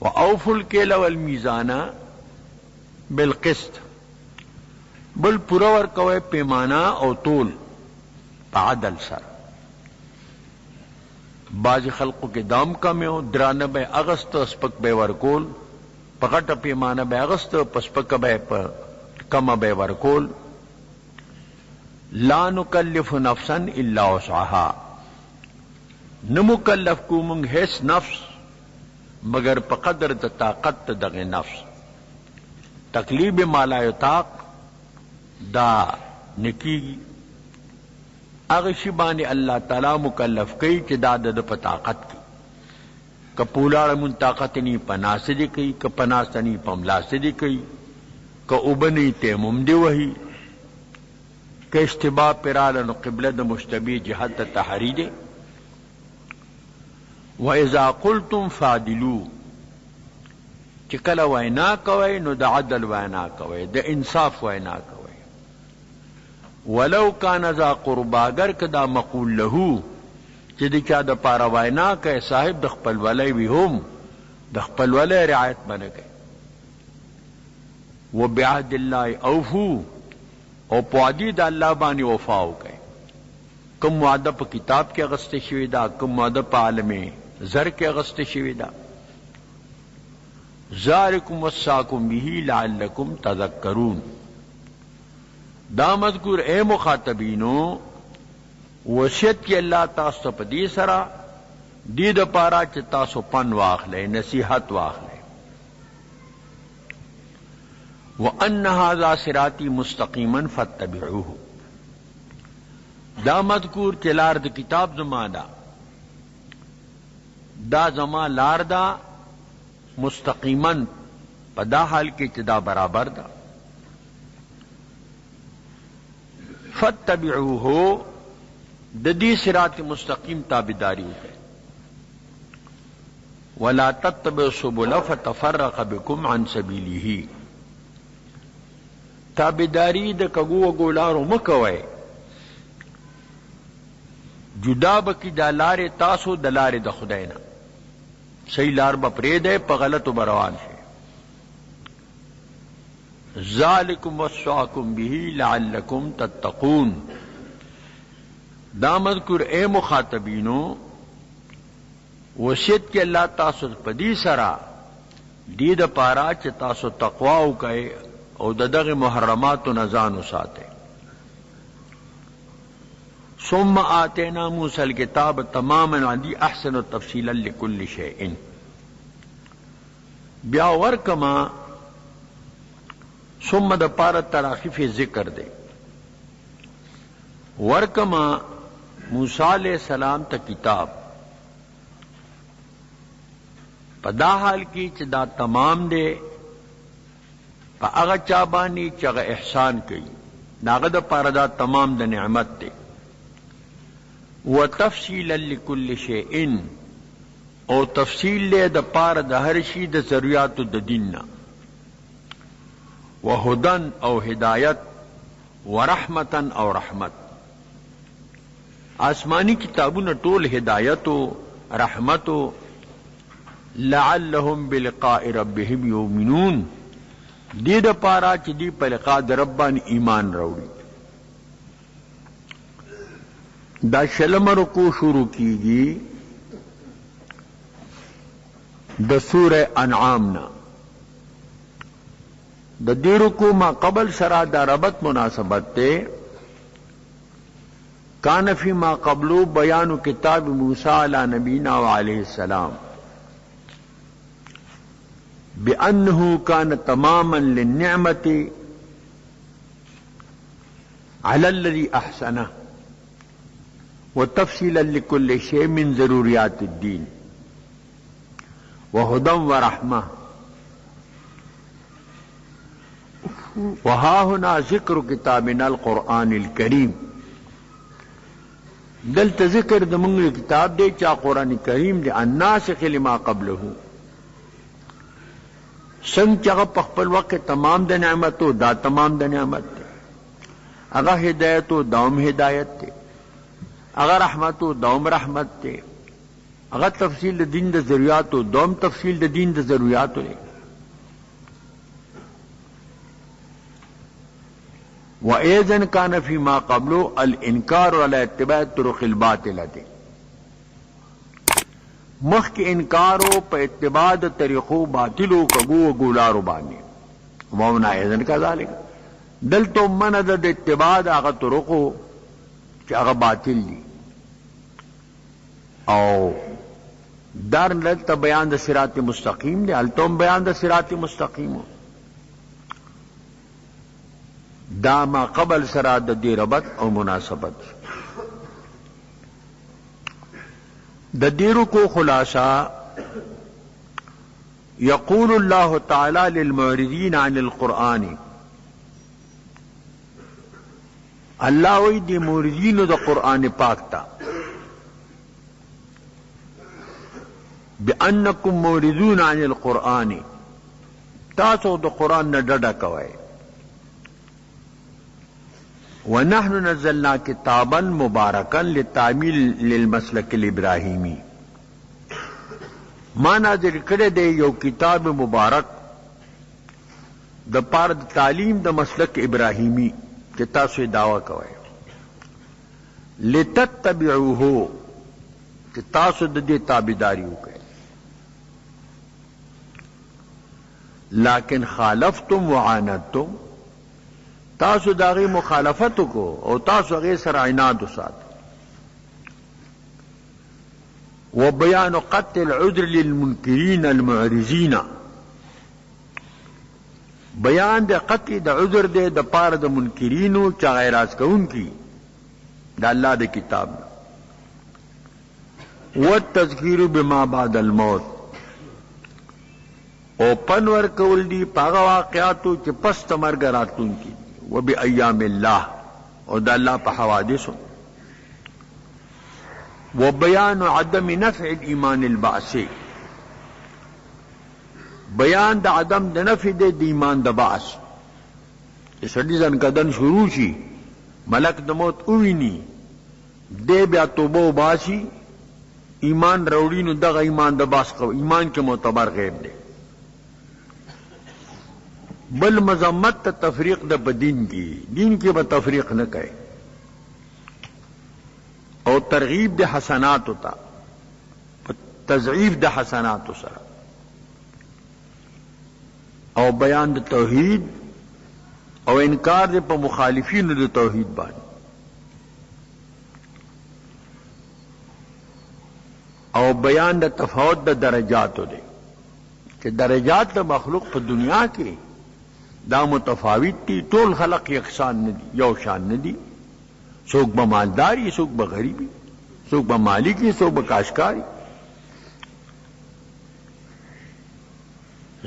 وأوفوا الكيل والميزان بالقسط بل پورا ورکوئے پیمانہ او طول پا عدل سر. بعض خلقوں کے دام کم ہو درانہ بے اغسط سپک بے ورکول پغٹ پیمانہ بے اغسط پسپک بے کم بے ورکول. لا نکلف نفسا الا وسعها نمکلف کو منگ حیث نفس مگر پقدر د طاقت دغ نفس. تکلیب مالا یطاق دا نکی اغشی بانی اللہ تعالی مکلف کئی کہ دا د طاقت کی کپولاڑ من طاقت نی پناسدی کئی کپناستنی پملاسدی کئی کابنی تیمم دی وہی کہ اشتباہ پرالن قبلہ د مشتبی جہت تحریدے. وَإِذَا قُلْتُمْ فَعْدِلُوا چکل وینا کوئے نو دا عدل وینا کوئے دا انصاف وینا کوئے. ولو کان ذا قربا اگر کدا مقول لہو چدی چا دا پارا وینا کہ صاحب د خپل ولی وی هم د خپل ولی رعایت بنه گئے. وبعهد الله اوفو او پوادی دا اللہ بانی وفاو گئے. کم وعدہ پا کتاب کے اغسط شوی دا کم وعدہ پا عالم زر کے اغسط شوی دا. ذالکم وصاکم به لعلکم تذکرون دا مذکور اے مخاطبینو وصیت کی اللہ تاسو پا دی سرا دی دا پارا چی تاسو پن واخلے نصیحت واخلے. وَأَنَّ هَذَا صِرَاطِي مُسْتَقِيمًا فَاتَّبِعُوهُ دا مذکور چی لار دا کتاب زمان دا زمان لار دا مستقیمن پا دا حال کی چی دا برابر دا. فَاتَّبِعُوهُ دا دی صراط مستقیم تابداری ہوئے. وَلَا تَتَّبِعُوا السُّبُلَ فَتَفَرَّقَ بِكُمْ عَنْ سَبِيلِهِ تابداری دا کگو گولارو مکوئے جدا بکی دا لار تاسو دا لار دا خداینا صحیح لار با پریدے پا غلط و بروان شے. ذالکم وصاکم به لعلکم تتقون دا مذکر اے مخاطبینو وصیت کے اللہ تاسو پدی سرا دی دا پارا چی تاسو تقواو کئے او دغ محرمات و نزان ساتے. ثم آتینا موسیٰ الکتاب تماما عندی احسن و تفصیلا لکل شیئن بیا ورکما ثم دا پارت تراخیف ذکر دے ورکما موسیٰ علیہ السلام تا کتاب پدا حال کی چدا تمام دے پا اغا چابانی چاگا احسان کی ناغا دا پاردا تمام دا نعمت دے. وتفصیلا لکل شیئن او تفصیل لے دا پارد ہر شی دا ضروریات دا دیننا. وہدن او ہدایت ورحمتا او رحمت آسمانی کتابون طول ہدایتو رحمتو لعلہم بلقاء ربہم یؤمنون دی دا پارا چی دی پا لقاء دا ربان ایمان روڑی. دا شلم رکو شروع کی گی دا سورہ انعامنا. دا دی رکو ما قبل سرا دا ربط مناسبت تے کان فی ما قبلو بیان کتاب موسیٰ علی نبینا وعلیہ السلام بأنه كان تماما للنعمة على الذي أحسنه وتفصيلا لكل شيء من ضروريات الدين وهدى ورحمة. وها هنا ذكر كتابنا القرآن الكريم دلت ذکر دمنگ کتاب دے چا قرآن کریم دے الناسخ لما قبله سنگ چاگا پخپل وقت تمام دا نعمتو دا تمام دا نعمت تے اگا ہدایتو داوم ہدایت تے اگا رحمتو داوم رحمت تے اگر تفصیل د دین د ضروریاتو دوم تفصیل د دین د ضروریاتو دی وَأَيْضًا كَانَ فِي مَا قَبْلُ الْإِنْكَارُ عَلَى اتِّبَاعِ الطُّرُقِ الْبَاطِلَةِ مخ کی انکارو په اتباع د طریقو باطلو کبو و ګولارو باندې ومنا اذن کذالک دلته من د اتباع د هغه طرقو چې هغه باطل دي او دار دلته بیان د صراط مستقیم دی التم بیان د صراط مستقیم دا ما قبل سره د دې ربط او مناسبت د دیرو کو خلاصہ یقول اللہ تعالی للمعرضین عن القرآن اللہ وی دی معرضین دا قرآن پاک تا بأنکم معرضون عن القرآن تاسو دا قرآن نا ڈڈا کوئے وَنَحْنُ نَزَّلْنَا كِتَابًا مُبَارَكًا لِلتَّعْمِيلِ لِلْمَسْلَكِ الْإِبْرَاهِيمِ ما نازل کړی دی یو کتاب مبارک د پاره د تعلیم د مسلک ابراهیمی چې تاسو یې دعوه کوئ لتتبعوه چې تاسو د دې تابعداري وکړئ لیکن خالفتم وعاندتم تاسو داغی مخالفت کو او تاسو غیر سر عناد سات وبیان قطع العذر للمنکرین المعرضین بیان د قطع د عذر د پار د منکرینو چا غیراز کون کی د الله د کتاب والتذکیر بما بعد الموت او پنور کول دی پاغه واقعاتو چې پس تمرګ راتون کی وبأيام الله او د الله په حوادثو وبيان عدم نفع الايمان البعثي بیان د عدم د نفع د ایمان د بعث سړي ځان کدن شروع شي ملک د موت اوویني دې بیا توبه وباسي ایمان وروړي نو دغه ایمان د بعث کو ایمان کې معتبر غیب دی بل مذمت تا تفریق دا بدین کی دین کی با تفریق نہ کہے او ترغیب دا حسنات ہوتا تضعیف دا حسنات سر او بیان دا توحید او انکار دا پا مخالفین دا توحید بانی او بیان دا تفاوت دا درجات دے کہ درجات دا مخلوق پا دنیا کی دا متفاوت تی ټول خلق یکسان ندی یو شان ندی څوک به مالداری څوک به غریبی څوک به مالکی څوک به کاشکاری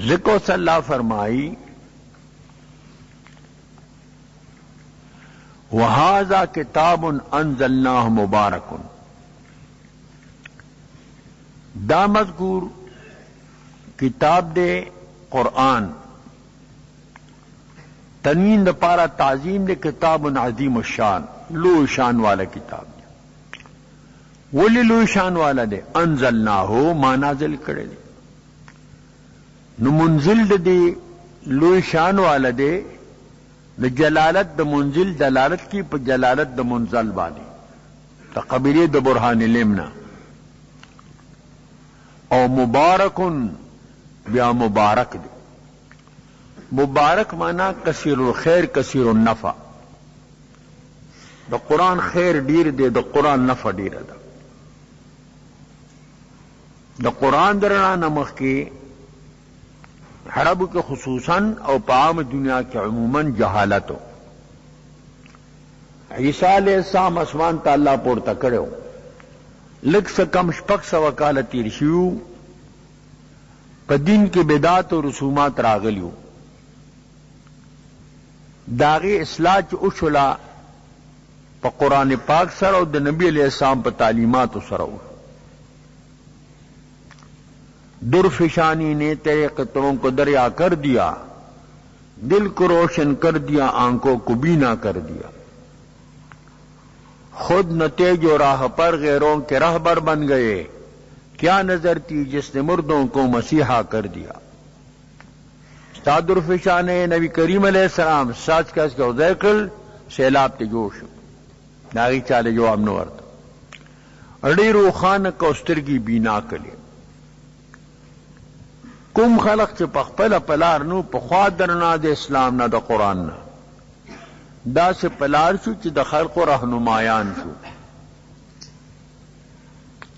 ذکر صلی اللہ فرمائی وَهَذَا كِتَابٌ أَنزَلْنَاهُ مُبَارَكٌ دا مذکور کتاب دے قرآن تنوین دا پارا تعظیم دے کتاب عظیم الشان لو شان والا کتاب دے ولی لو شان والا دے انزلناہو ما نازل کرے دے نو منزل دے لو شان والا دے دا جلالت دا منزل دلالت کی پا جلالت دا منزل بانی تا قبیلی دا برحان لمنا او مبارکن بیا مبارک دے مبارک مانا کثیر الخیر کثیر النفع دا قرآن خیر ډیر دے دا قرآن نفع ډیر دا دا قرآن درنا نمخ کی حرب کے خصوصاً او پام دنیا کے عموماً جہالتو عیسیٰ علیہ السلام اسمان تا اللہ پورتا کرو لگ سکم شپک سوکال تیر شیو پا دین کے بدعات و رسومات راغلیو داغی اصلاح چ اشلا پا قرآن پاک سر او د نبی علیہ السلام پا تعلیمات سر درفشانی نے تیرے قطروں کو دریا کر دیا دل کو روشن کر دیا آنکھوں کو بینا کر دیا خود نتیج و راہ پر غیروں کے رہبر بن گئے क्या नजर थी जिसने मुर्दों को मसीहा कर दिया। तादुरफिशा ने नबी करीम अलैहिस्सलाम सच कस के उदैकल सैलाब ते जोश नागी चाले जवाब न वर्त अड़ी रूखान कौस्तरगी बीना कले कुम खलक च पखपल पलार नु पख्वा दरना दे इस्लाम ना द कुरान ना दा से पलार शु च द खल्क रहनुमायान शु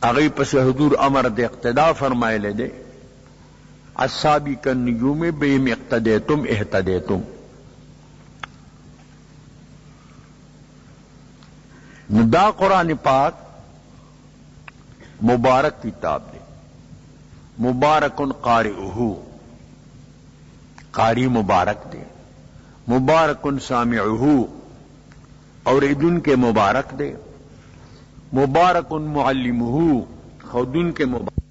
अगई पस हुजूर अमर दे इक्तदा फरमाए दे असाबी का नजूम बेम इक्तदे तुम एहतदे तुम दा कुरान पाक मुबारक किताब दे मुबारकुन क़ारिउहु कारी मुबारक दे मुबारकुन सामिउहु और इदुन के मुबारक दे मुबारकुन मुअल्लिमुहु खुदुन के मुबारक